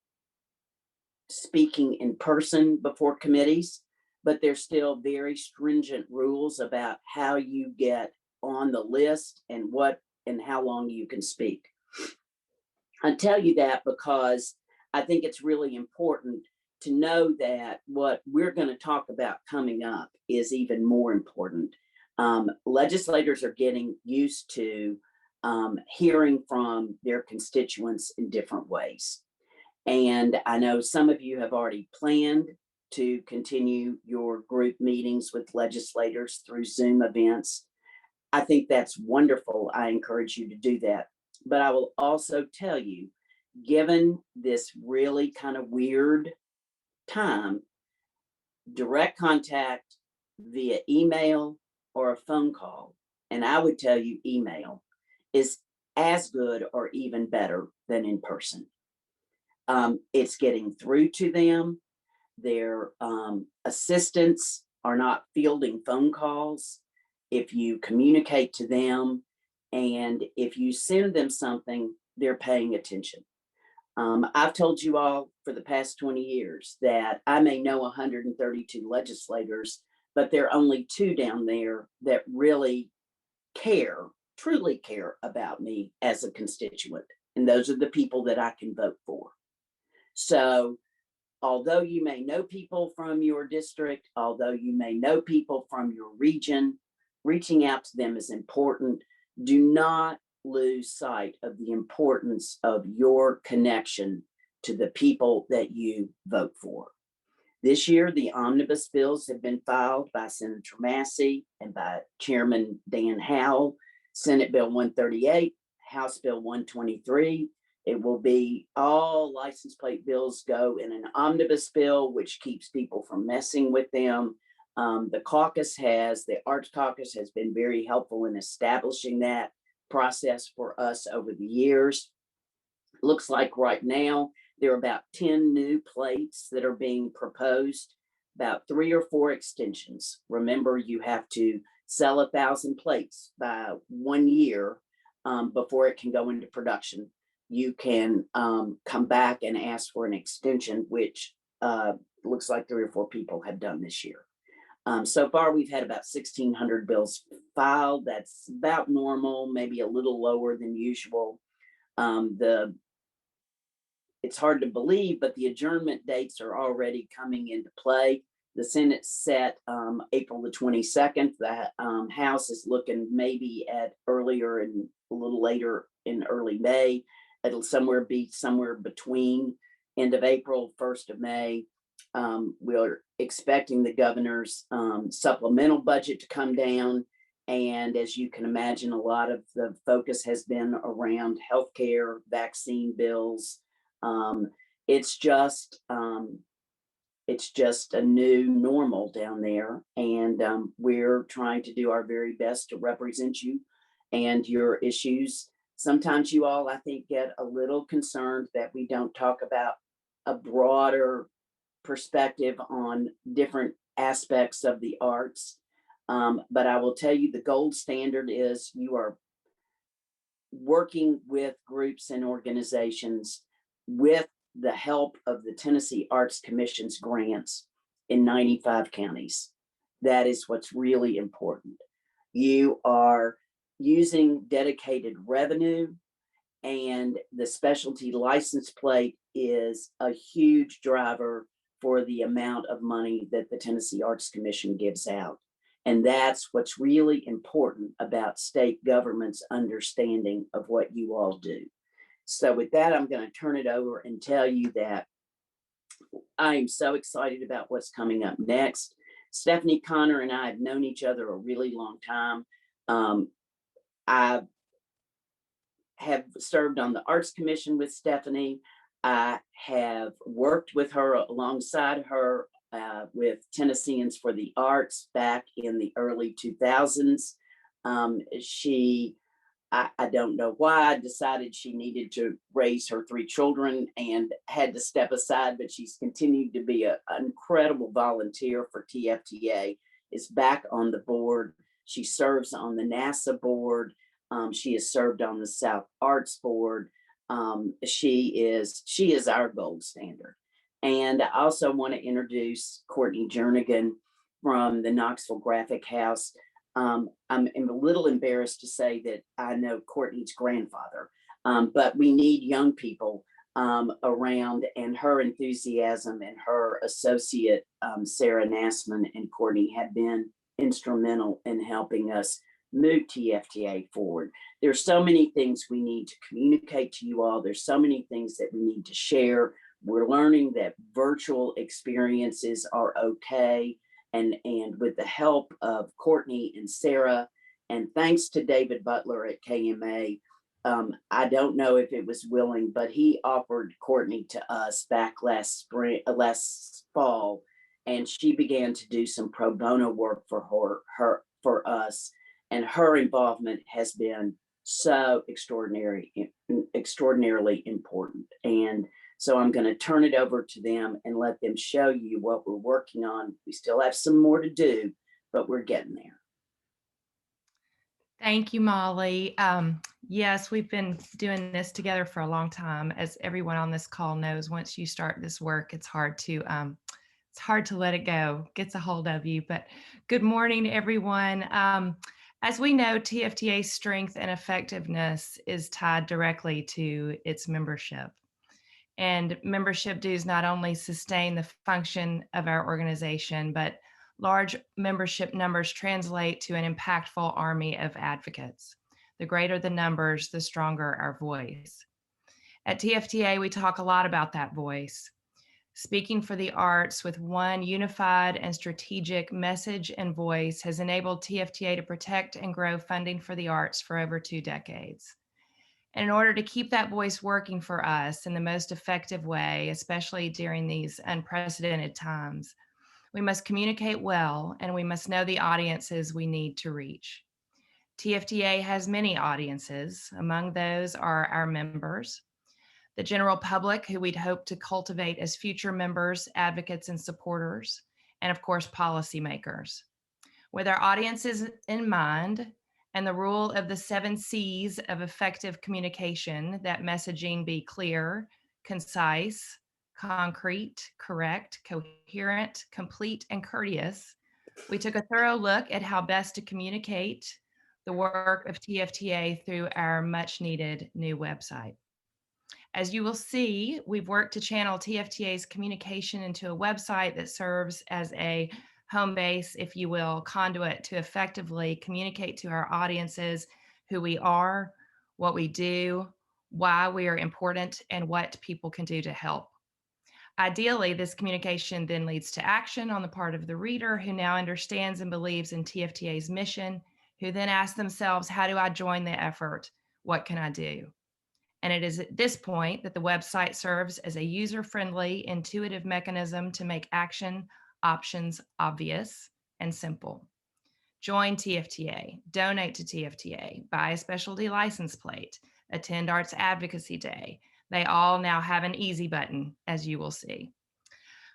speaking in person before committees, but there's still very stringent rules about how you get on the list and what and how long you can speak. I tell you that because I think it's really important to know that what we're going to talk about coming up is even more important. Legislators are getting used to hearing from their constituents in different ways. And I know some of you have already planned to continue your group meetings with legislators through Zoom events. I think that's wonderful. I encourage you to do that. But I will also tell you, given this really kind of weird time, direct contact via email or a phone call, and I would tell you email, is as good or even better than in person. It's getting through to them. Their assistants are not fielding phone calls. If you communicate to them and if you send them something, they're paying attention. I've told you all for the past 20 years that I may know 132 legislators, but there are only 2 down there that really care, truly care about me as a constituent. And those are the people that I can vote for. So although you may know people from your district, although you may know people from your region, reaching out to them is important. Do not lose sight of the importance of your connection to the people that you vote for. This year, the omnibus bills have been filed by Senator Massey and by Chairman Dan Howell. Senate Bill 138, House Bill 123. It will be all license plate bills go in an omnibus bill, which keeps people from messing with them. The Arts Caucus has been very helpful in establishing that process for us over the years. Looks like right now there are about 10 new plates that are being proposed, about 3 or 4 extensions. Remember, you have to sell 1,000 plates by 1 year before it can go into production. You can come back and ask for an extension, which looks like 3 or 4 people have done this year. So far, we've had about 1,600 bills filed. That's about normal, maybe a little lower than usual. It's hard to believe, but the adjournment dates are already coming into play. The Senate set April the 22nd. The House is looking maybe at earlier and a little later in early May. It'll be somewhere between end of April, 1st of May. We're expecting the governor's supplemental budget to come down. And as you can imagine, a lot of the focus has been around healthcare, vaccine bills. It's just a new normal down there. And we're trying to do our very best to represent you and your issues. Sometimes you all, I think, get a little concerned that we don't talk about a broader perspective on different aspects of the arts. But I will tell you the gold standard is you are working with groups and organizations with the help of the Tennessee Arts Commission's grants in 95 counties. That is what's really important. You are using dedicated revenue, and the specialty license plate is a huge driver for the amount of money that the Tennessee Arts Commission gives out. And that's what's really important about state government's understanding of what you all do. So with that, I'm going to turn it over and tell you that I am so excited about what's coming up next. Stephanie Connor and I have known each other a really long time. I have served on the Arts Commission with Stephanie. I have worked with her alongside her with Tennesseans for the Arts back in the early 2000s. I don't know why, decided she needed to raise her 3 children and had to step aside, but she's continued to be an incredible volunteer for TFTA, is back on the board. She serves on the NASA board. She has served on the South Arts board. She is our gold standard. And I also want to introduce Courtney Jernigan from the Knoxville Graphic House. I'm a little embarrassed to say that I know Courtney's grandfather, but we need young people around, and her enthusiasm and her associate, Sarah Nassman and Courtney, have been instrumental in helping us move TFTA forward. There's so many things we need to communicate to you all. There's so many things that we need to share. We're learning that virtual experiences are okay. And with the help of Courtney and Sarah, and thanks to David Butler at KMA, I don't know if it was willing, but he offered Courtney to us back last fall, and she began to do some pro bono work for us, and her involvement has been so extraordinarily important. And So I'm going to turn it over to them and let them show you what we're working on. We still have some more to do, but we're getting there. Thank you, Molly. Yes, we've been doing this together for a long time. As everyone on this call knows, once you start this work, it's hard to let it go, gets a hold of you. But good morning, everyone. As we know, TFTA's strength and effectiveness is tied directly to its membership. And membership dues not only sustain the function of our organization, but large membership numbers translate to an impactful army of advocates. The greater the numbers, the stronger our voice. At TFTA, we talk a lot about that voice. Speaking for the arts with one unified and strategic message and voice has enabled TFTA to protect and grow funding for the arts for over 2 decades. And in order to keep that voice working for us in the most effective way, especially during these unprecedented times, we must communicate well, and we must know the audiences we need to reach. TFTA has many audiences. Among those are our members, the general public, who we'd hope to cultivate as future members, advocates, and supporters, and of course, policymakers. With our audiences in mind, and the rule of the 7 C's of effective communication, that messaging be clear, concise, concrete, correct, coherent, complete, and courteous, we took a thorough look at how best to communicate the work of TFTA through our much needed new website. As you will see, we've worked to channel TFTA's communication into a website that serves as a home base, if you will, conduit to effectively communicate to our audiences who we are, what we do, why we are important, and what people can do to help. Ideally, this communication then leads to action on the part of the reader, who now understands and believes in TFTA's mission, who then asks themselves, how do I join the effort? What can I do? And it is at this point that the website serves as a user-friendly, intuitive mechanism to make action options obvious and simple. Join TFTA, donate to TFTA, buy a specialty license plate, attend Arts Advocacy Day. They all now have an easy button, as you will see.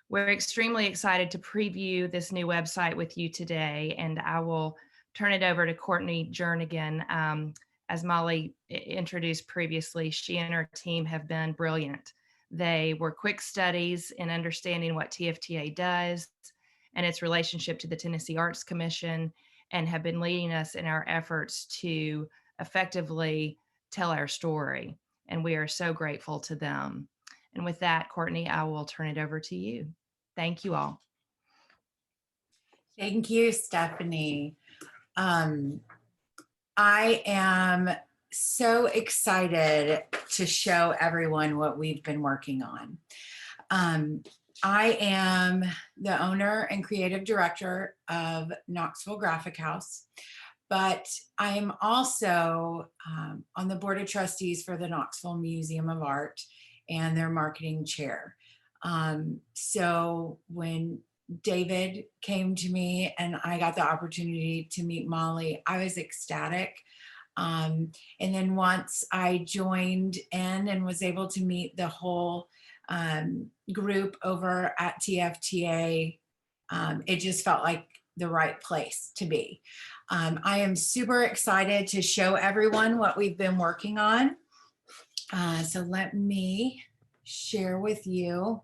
We're extremely excited to preview this new website with you today, and I will turn it over to Courtney Jernigan. As Molly introduced previously, she and her team have been brilliant. They were quick studies in understanding what TFTA does and its relationship to the Tennessee Arts Commission, and have been leading us in our efforts to effectively tell our story. And we are so grateful to them. And with that, Courtney, I will turn it over to you. Thank you all. Thank you, Stephanie. I am so excited to show everyone what we've been working on. I am the owner and creative director of Knoxville Graphic House, but I am also on the board of trustees for the Knoxville Museum of Art and their marketing chair. So when David came to me and I got the opportunity to meet Molly, I was ecstatic. And then once I joined in and was able to meet the whole group over at TFTA, it just felt like the right place to be. I am super excited to show everyone what we've been working on. So let me share with you.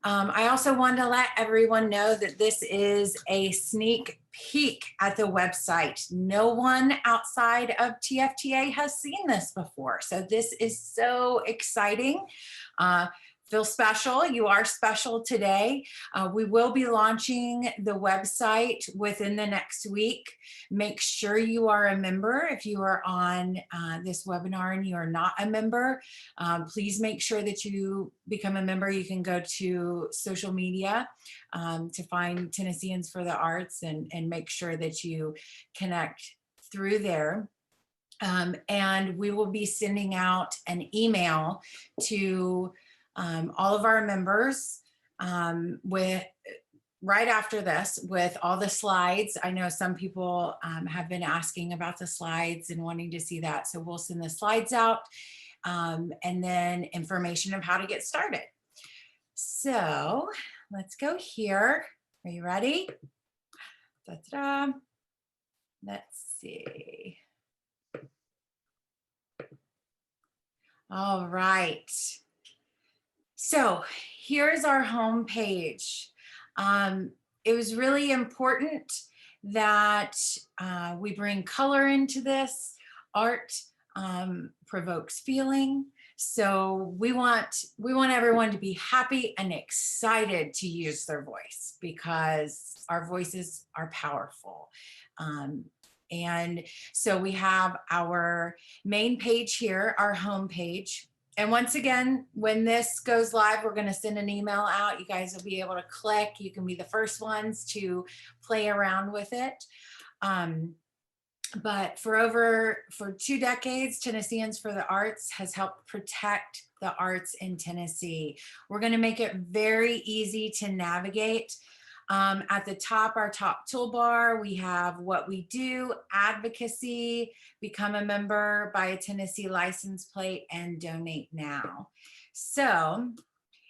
I also wanted to let everyone know that this is a sneak peek at the website. No one outside of TFTA has seen this before. So this is so exciting. Feel special. You are special today. We will be launching the website within the next week. Make sure you are a member. If you are on this webinar and you are not a member, please make sure that you become a member. You can go to social media to find Tennesseans for the Arts and make sure that you connect through there. And we will be sending out an email to all of our members with right after this with all the slides. I know some people have been asking about the slides and wanting to see that. So we'll send the slides out. and then information of how to get started. So let's go here. Are you ready? Da-da-da. Let's see. All right. So here's our home page. It was really important that we bring color into this. Art provokes feeling. So we want everyone to be happy and excited to use their voice, because our voices are powerful. And so we have our main page here, our home page. And once again, when this goes live, we're going to send an email out. You guys will be able to click. You can be the first ones to play around with it. But for 2 decades, Tennesseans for the Arts has helped protect the arts in Tennessee. We're going to make it very easy to navigate. At the top, our top toolbar, we have what we do, advocacy, become a member, buy a Tennessee license plate, and donate now. So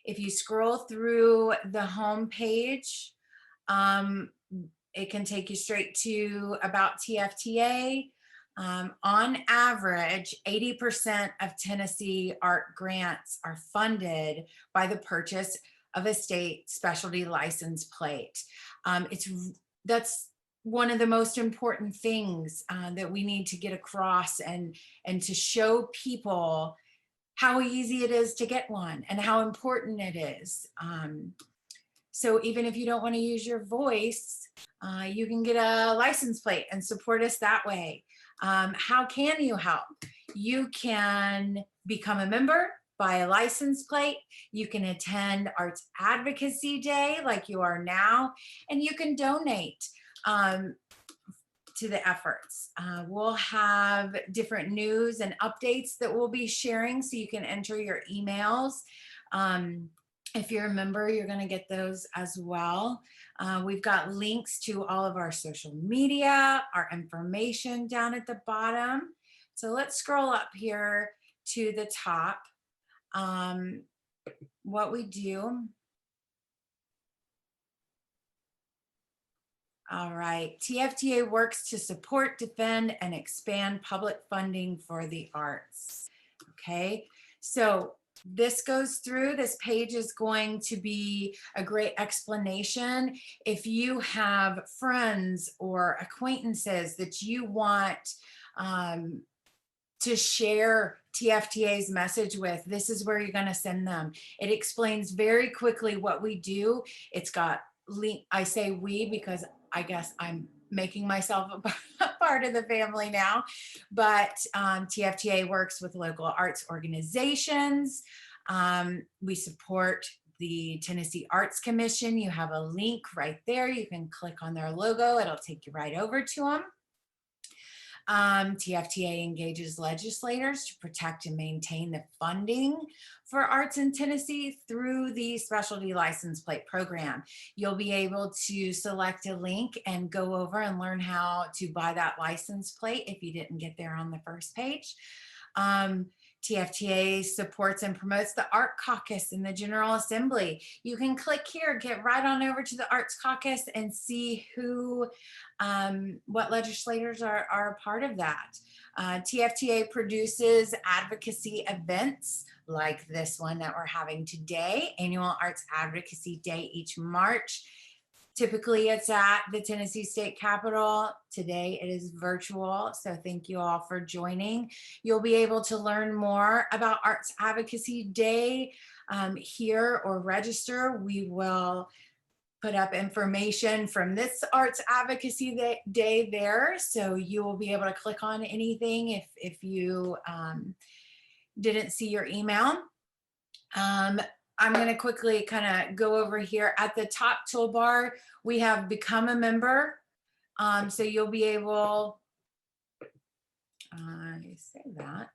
if you scroll through the home page, it can take you straight to About TFTA. On average, 80% of Tennessee art grants are funded by the purchase of a state specialty license plate. That's one of the most important things that we need to get across, and to show people how easy it is to get one and how important it is. So even if you don't want to use your voice, you can get a license plate and support us that way. How can you help? You can become a member, buy a license plate. You can attend Arts Advocacy Day like you are now, and you can donate to the efforts. We'll have different news and updates that we'll be sharing, so you can enter your emails. If you're a member, you're going to get those as well. We've got links to all of our social media, our information down at the bottom. So let's scroll up here to the top. What we do. All right, TFTA works to support, defend, and expand public funding for the arts. Okay, so this goes through, this page is going to be a great explanation. If you have friends or acquaintances that you want to share TFTA's message with, this is where you're going to send them. It explains very quickly what we do. It's got link. I say we because I guess I'm making myself a part of the family now, but TFTA works with local arts organizations. We support the Tennessee Arts Commission. You have a link right there. You can click on their logo. It'll take you right over to them. TFTA engages legislators to protect and maintain the funding for arts in Tennessee through the specialty license plate program. You'll be able to select a link and go over and learn how to buy that license plate if you didn't get there on the first page. TFTA supports and promotes the Art Caucus in the General Assembly. You can click here, get right on over to the Arts Caucus and see what legislators are a part of that. TFTA produces advocacy events like this one that we're having today, Annual Arts Advocacy Day each March. Typically it's at the Tennessee State Capitol. Today it is virtual, so thank you all for joining. You'll be able to learn more about Arts Advocacy Day here or register. We will put up information from this Arts Advocacy Day there, so you will be able to click on anything if you didn't see your email. I'm going to quickly kind of go over here. At the top toolbar, we have become a member. So you'll be able, I say that.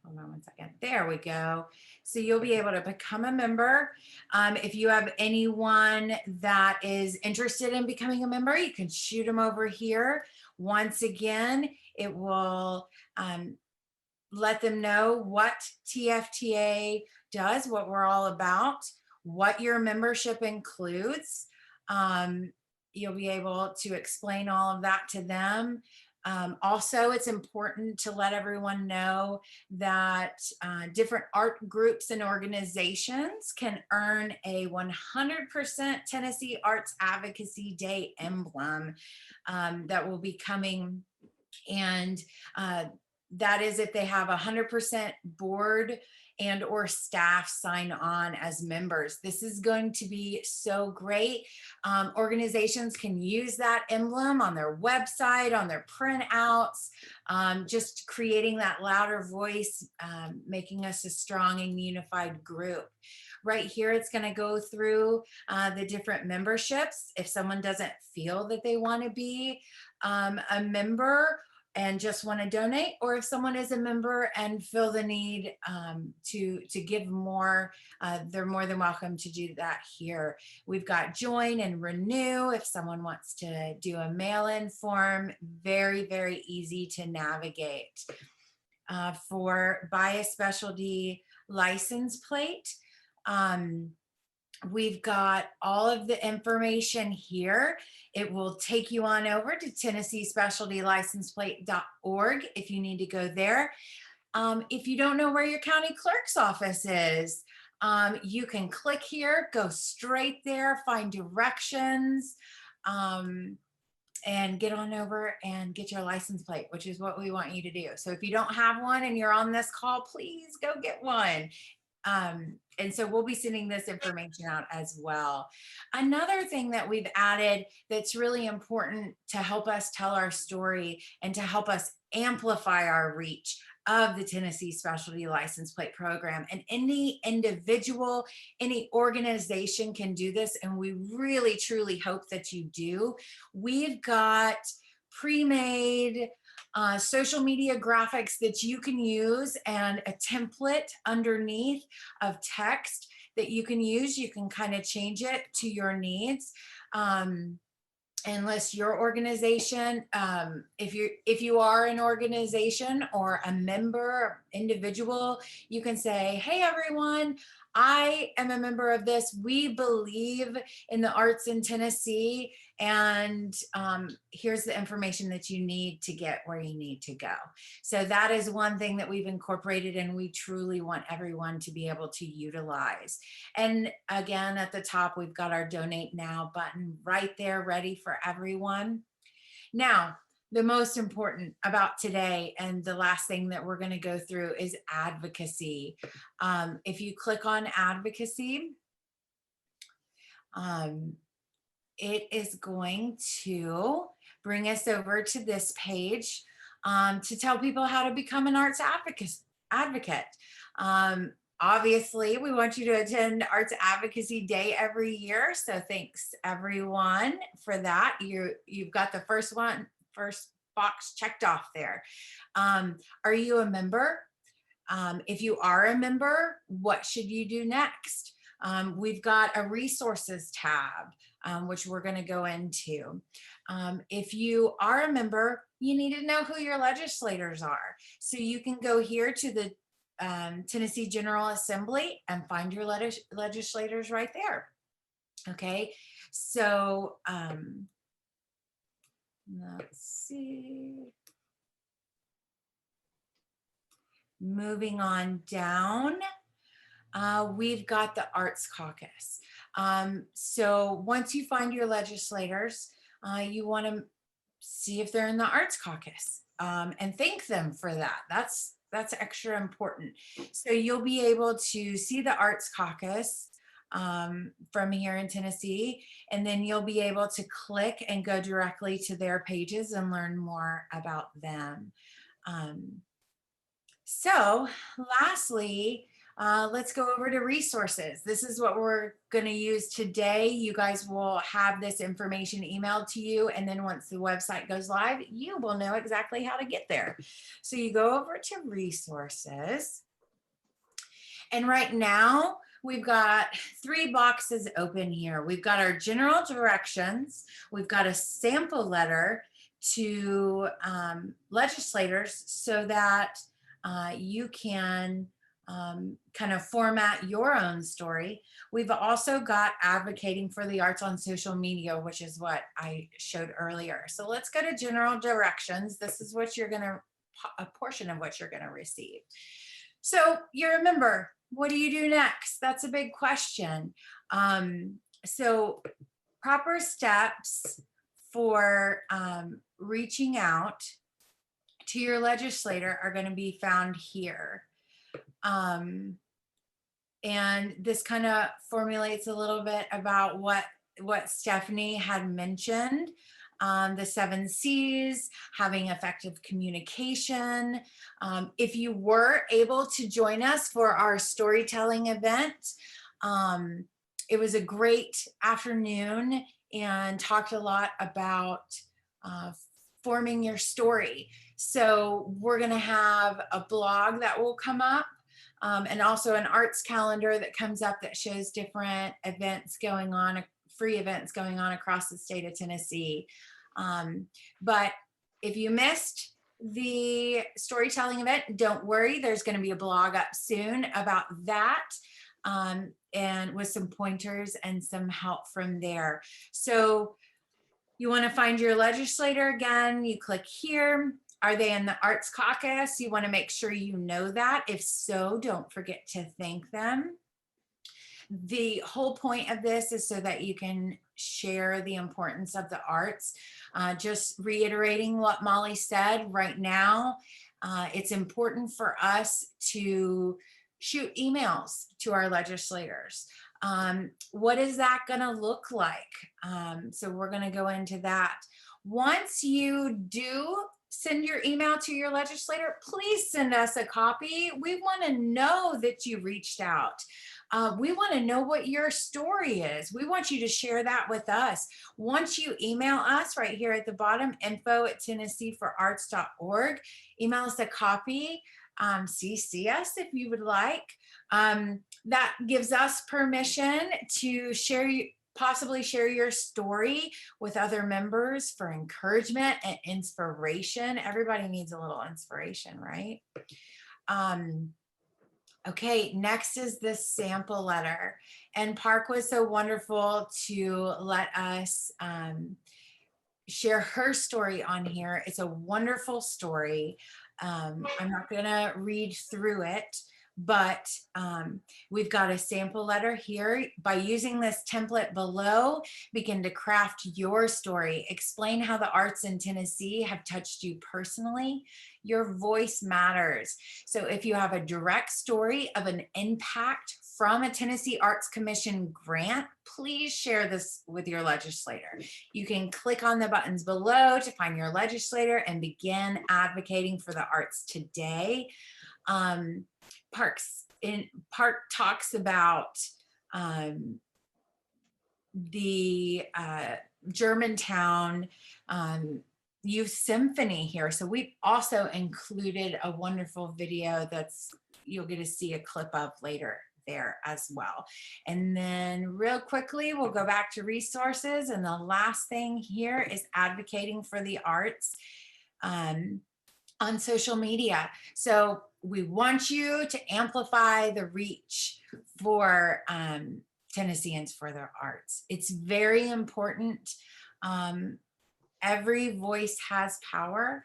Hold on one second. There we go. So you'll be able to become a member. If you have anyone that is interested in becoming a member, you can shoot them over here. Once again, it will let them know what TFTA does, what we're all about, what your membership includes. You'll be able to explain all of that to them. Also, it's important to let everyone know that different art groups and organizations can earn a 100% Tennessee Arts Advocacy Day emblem that will be coming. And that is if they have 100% board and or staff sign on as members. This is going to be so great. Organizations can use that emblem on their website, on their printouts, just creating that louder voice, making us a strong and unified group. Right here, it's going to go through the different memberships. If someone doesn't feel that they want to be a member and just want to donate, or if someone is a member and feel the need to give more, they're more than welcome to do that here. We've got join and renew if someone wants to do a mail-in form. Very, very easy to navigate. For buy a specialty license plate, we've got all of the information here. It will take you on over to TennesseeSpecialtyLicensePlate.org if you need to go there. If you don't know where your county clerk's office is, you can click here, go straight there, find directions, and get on over and get your license plate, which is what we want you to do. So if you don't have one and you're on this call, please go get one. And so we'll be sending this information out as well. Another thing that we've added that's really important to help us tell our story and to help us amplify our reach of the Tennessee Specialty License Plate Program. And any individual, any organization can do this, and we really, truly hope that you do. We've got pre-made social media graphics that you can use and a template underneath of text that you can use. You can kind of change it to your needs. Unless your organization, if you are an organization or a member, individual, you can say, hey, everyone, I am a member of this. We believe in the arts in Tennessee, and here's the information that you need to get where you need to go. So that is one thing that we've incorporated, and we truly want everyone to be able to utilize. And again, at the top, we've got our Donate Now button right there, ready for everyone. Now, the most important about today and the last thing that we're going to go through is advocacy. If you click on advocacy, it is going to bring us over to this page to tell people how to become an arts advocate. Obviously, we want you to attend Arts Advocacy Day every year. So thanks everyone for that. You've got the first box checked off there. Are you a member? If you are a member, what should you do next? We've got a resources tab, which we're going to go into. If you are a member, you need to know who your legislators are. So you can go here to the Tennessee General Assembly and find your legislators right there. Okay, so let's see. Moving on down, we've got the Arts Caucus. So once you find your legislators, you want to see if they're in the Arts Caucus and thank them for that. That's extra important. So you'll be able to see the Arts Caucus from here in Tennessee, and then you'll be able to click and go directly to their pages and learn more about them. So lastly, let's go over to resources. This is what we're going to use today. You guys will have this information emailed to you, and then once the website goes live, you will know exactly how to get there. So you go over to resources, and right now we've got 3 boxes open here. We've got our general directions, we've got a sample letter, to legislators so that you can kind of format your own story. We've also got advocating for the arts on social media, which is what I showed earlier. So let's go to general directions. This is what you're gonna, a portion of what you're gonna receive. So you remember, what do you do next? That's a big question. So proper steps for reaching out to your legislator are going to be found here. And this kind of formulates a little bit about what Stephanie had mentioned. The 7 C's, having effective communication. If you were able to join us for our storytelling event, it was a great afternoon and talked a lot about forming your story. So we're gonna have a blog that will come up, and also an arts calendar that comes up that shows different events going on, free events going on across the state of Tennessee. But if you missed the storytelling event, don't worry, there's going to be a blog up soon about that, and with some pointers and some help from there. So you want to find your legislator again, you click here. Are they in the Arts Caucus? You want to make sure you know that. If so, don't forget to thank them. The whole point of this is so that you can share the importance of the arts. Just reiterating what Molly said right now, it's important for us to shoot emails to our legislators. What is that going to look like? So we're going to go into that. Once you do send your email to your legislator, please send us a copy. We want to know that you reached out. We want to know what your story is. We want you to share that with us. Once you email us right here at the bottom, info@tennesseeforarts.org, email us a copy, CC us if you would like. That gives us permission to possibly share your story with other members for encouragement and inspiration. Everybody needs a little inspiration, right? Okay, next is the sample letter. And Parke was so wonderful to let us share her story on here. It's a wonderful story. I'm not gonna read through it, but we've got a sample letter here. By using this template below, begin to craft your story. Explain how the arts in Tennessee have touched you personally. Your voice matters. So if you have a direct story of an impact from a Tennessee Arts Commission grant, please share this with your legislator. You can click on the buttons below to find your legislator and begin advocating for the arts today. Parke talks about the Germantown Youth Symphony here. So we've also included a wonderful video that's you'll get to see a clip of later there as well. And then real quickly, we'll go back to resources. And the last thing here is advocating for the arts on social media. So we want you to amplify the reach for Tennesseans for their arts. It's very important. Every voice has power.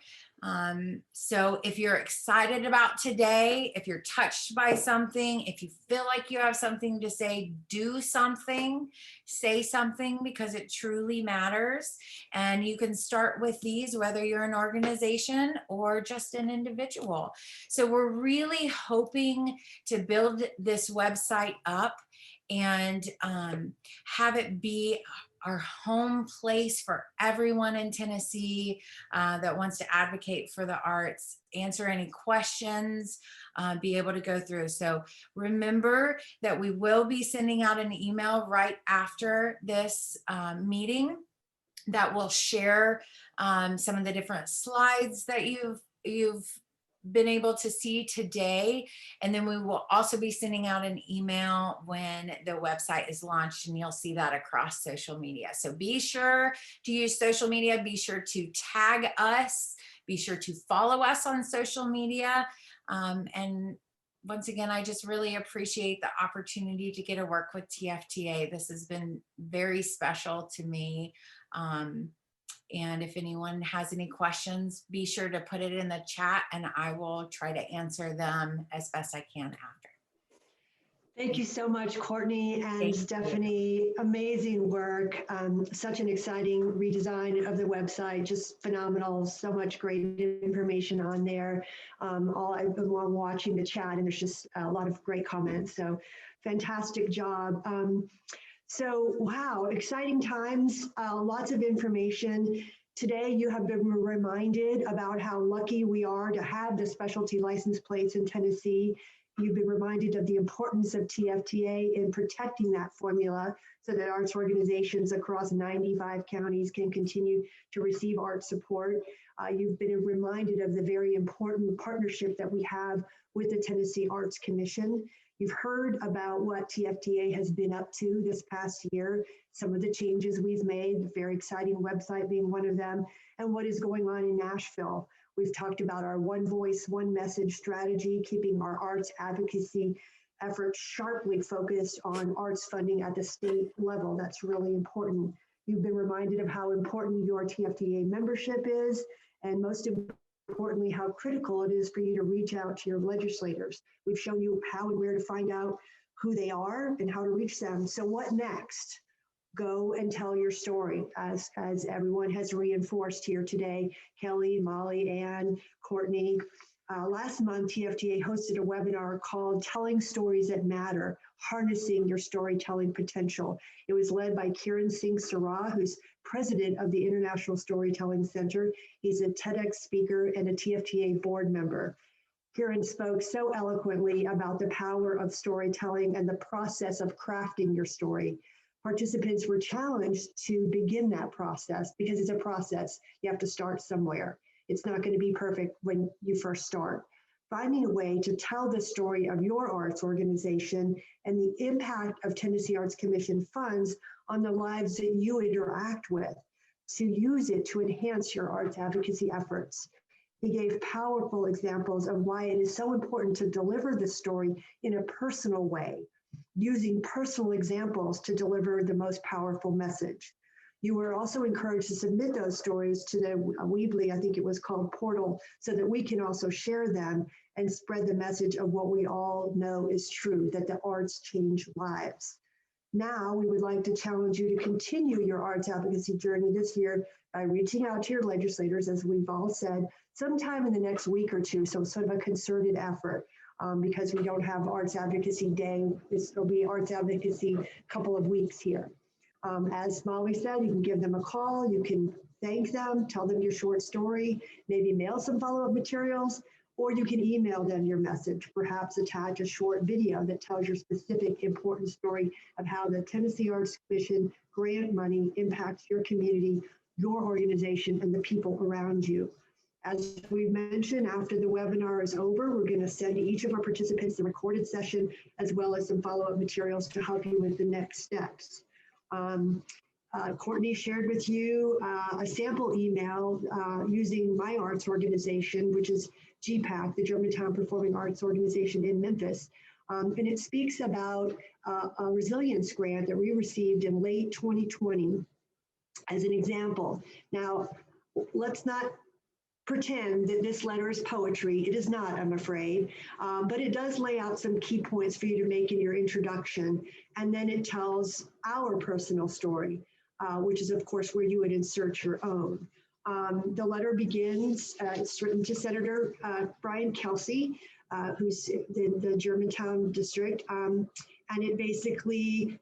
So if you're excited about today, if you're touched by something, if you feel like you have something to say, do something, say something, because it truly matters. And you can start with these, whether you're an organization or just an individual. So we're really hoping to build this website up and have it be our home place for everyone in Tennessee that wants to advocate for the arts, answer any questions, be able to go through. So remember that we will be sending out an email right after this meeting that will share some of the different slides that you've been able to see today. And then we will also be sending out an email when the website is launched, and you'll see that across social media. So be sure to use social media. Be sure to tag us. Be sure to follow us on social media. And once again, I just really appreciate the opportunity to get to work with TFTA. This has been very special to me. And if anyone has any questions, be sure to put it in the chat and I will try to answer them as best I can after. Thank you so much, Courtney and Thank you. Stephanie. Amazing work. Such an exciting redesign of the website. Just phenomenal. So much great information on there. I've been watching the chat, and there's just a lot of great comments. So fantastic job. So wow, exciting times. Lots of information. Today, you have been reminded about how lucky we are to have the specialty license plates in Tennessee. You've been reminded of the importance of TFTA in protecting that formula so that arts organizations across 95 counties can continue to receive art support. You've been reminded of the very important partnership that we have with the Tennessee Arts Commission. You've heard about what TFTA has been up to this past year, some of the changes we've made, the very exciting website being one of them, and what is going on in Nashville. We've talked about our one voice, one message strategy, keeping our arts advocacy efforts sharply focused on arts funding at the state level. That's really important. You've been reminded of how important your TFTA membership is, and most importantly, how critical it is for you to reach out to your legislators. We've shown you how and where to find out who they are and how to reach them. So what next? Go and tell your story, as everyone has reinforced here today. Kelly, Molly, Ann, Courtney. Last month, TFTA hosted a webinar called Telling Stories That Matter, Harnessing Your Storytelling Potential. It was led by Kiran Singh Sarah, who's president of the International Storytelling Center. He's a TEDx speaker and a TFTA board member. Kiran spoke so eloquently about the power of storytelling and the process of crafting your story. Participants were challenged to begin that process because it's a process. You have to start somewhere. It's not going to be perfect when you first start. Finding a way to tell the story of your arts organization and the impact of Tennessee Arts Commission funds on the lives that you interact with, to use it to enhance your arts advocacy efforts. He gave powerful examples of why it is so important to deliver the story in a personal way, using personal examples to deliver the most powerful message. You were also encouraged to submit those stories to the Weebly, I think it was called, portal, so that we can also share them and spread the message of what we all know is true, that the arts change lives. Now, we would like to challenge you to continue your arts advocacy journey this year by reaching out to your legislators, as we've all said, sometime in the next week or two, so sort of a concerted effort. Because we don't have Arts Advocacy Day. It'll be Arts Advocacy couple of weeks here. As Molly said, you can give them a call, you can thank them, tell them your short story, maybe mail some follow-up materials, or you can email them your message, perhaps attach a short video that tells your specific important story of how the Tennessee Arts Commission grant money impacts your community, your organization, and the people around you. As we mentioned, after the webinar is over, we're going to send each of our participants the recorded session, as well as some follow-up materials to help you with the next steps. Courtney shared with you a sample email using my arts organization, which is GPAC, the Germantown Performing Arts Organization in Memphis. And it speaks about a resilience grant that we received in late 2020 as an example. Now, let's not pretend that this letter is poetry. It is not, I'm afraid, but it does lay out some key points for you to make in your introduction. And then it tells our personal story, which is, of course, where you would insert your own. The letter begins, it's written to Senator Brian Kelsey, who's in the Germantown district. And it basically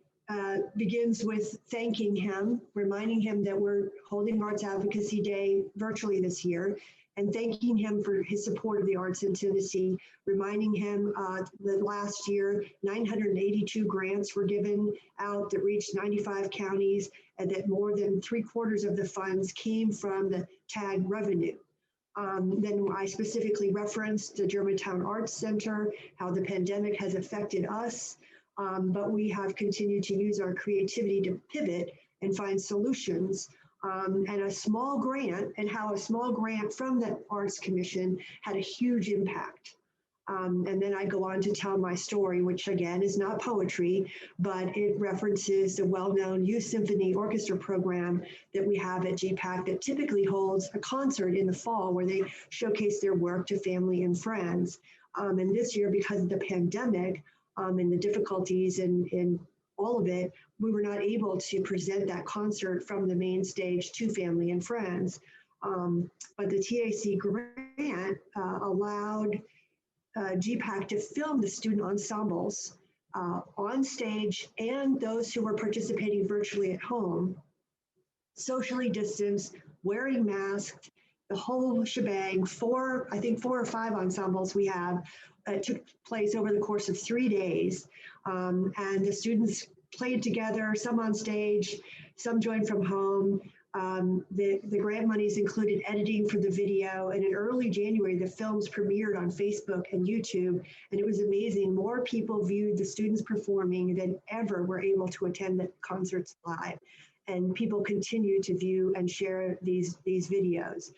begins with thanking him, reminding him that we're holding Arts Advocacy Day virtually this year, and thanking him for his support of the arts in Tennessee, reminding him that last year 982 grants were given out that reached 95 counties, and that more than 3/4 of the funds came from the TAG revenue. Then I specifically referenced the Germantown Arts Center, how the pandemic has affected us, but we have continued to use our creativity to pivot and find solutions. And a small grant, and how a small grant from the Arts Commission had a huge impact. And then I go on to tell my story, which again is not poetry, but it references the well-known youth symphony orchestra program that we have at GPAC that typically holds a concert in the fall where they showcase their work to family and friends. And this year, because of the pandemic and the difficulties in all of it, we were not able to present that concert from the main stage to family and friends. But the TAC grant allowed GPAC to film the student ensembles on stage and those who were participating virtually at home, socially distanced, wearing masks, the whole shebang. I think four or five ensembles we have took place over the course of 3 days. And the students played together, some on stage, some joined from home. The grant monies included editing for the video, and in early January, the films premiered on Facebook and YouTube, and it was amazing. More people viewed the students performing than ever were able to attend the concerts live, and people continue to view and share these videos.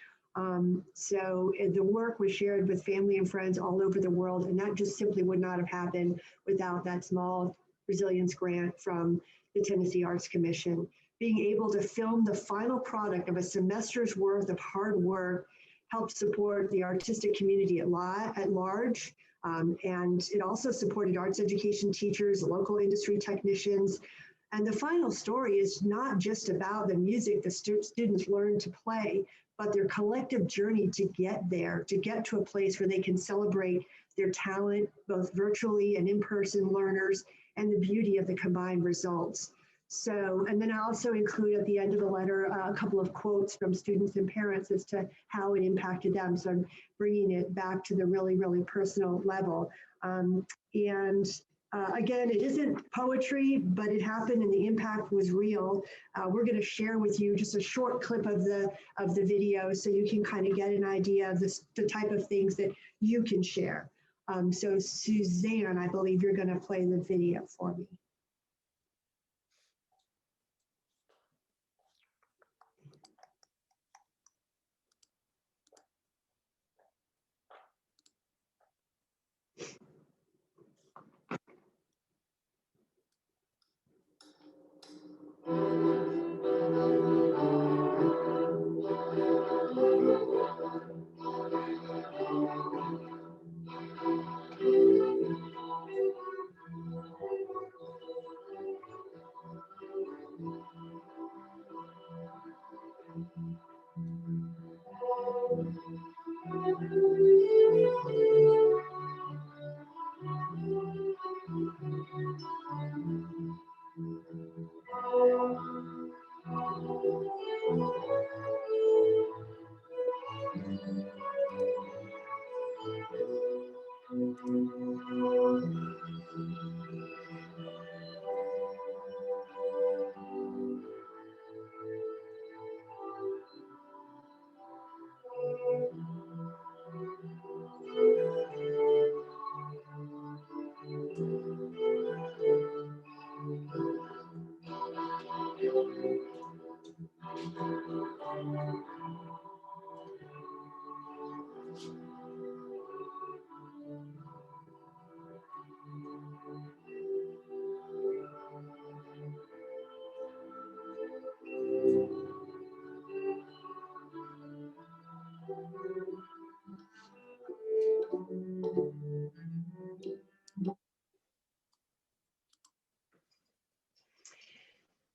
So the work was shared with family and friends all over the world, and that just simply would not have happened without that small resilience grant from the Tennessee Arts Commission. Being able to film the final product of a semester's worth of hard work helped support the artistic community at large. And it also supported arts education teachers, local industry technicians. And the final story is not just about the music the students learn to play, but their collective journey to get there, to get to a place where they can celebrate their talent, both virtually and in-person learners, and the beauty of the combined results. So, and then I also include at the end of the letter a couple of quotes from students and parents as to how it impacted them. So I'm bringing it back to the really, really personal level. Again, it isn't poetry, but it happened and the impact was real. We're going to share with you just a short clip of the video so you can kind of get an idea of the type of things that you can share. So Suzanne, I believe you're going to play the video for me.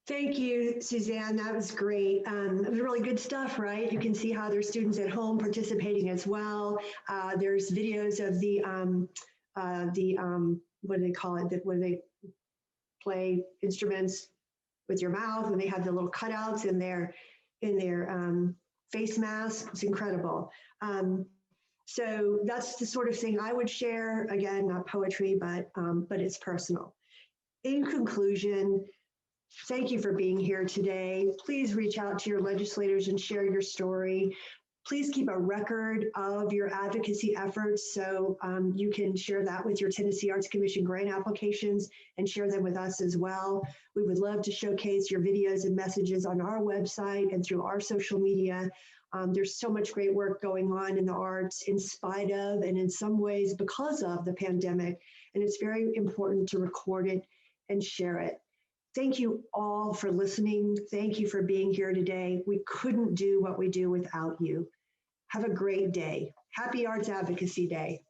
Thank you, Suzanne. That was great. It was really good stuff, right? You can see how there's students at home participating as well. There's videos of what do they call it? Where they play instruments with your mouth, and they have the little cutouts in their face mask. It's incredible. So that's the sort of thing I would share. Again, not poetry, but it's personal. In conclusion, thank you for being here today. Please reach out to your legislators and share your story. Please keep a record of your advocacy efforts so you can share that with your Tennessee Arts Commission grant applications and share them with us as well. We would love to showcase your videos and messages on our website and through our social media. There's so much great work going on in the arts in spite of, and in some ways because of, the pandemic. And it's very important to record it and share it. Thank you all for listening. Thank you for being here today. We couldn't do what we do without you. Have a great day. Happy Arts Advocacy Day.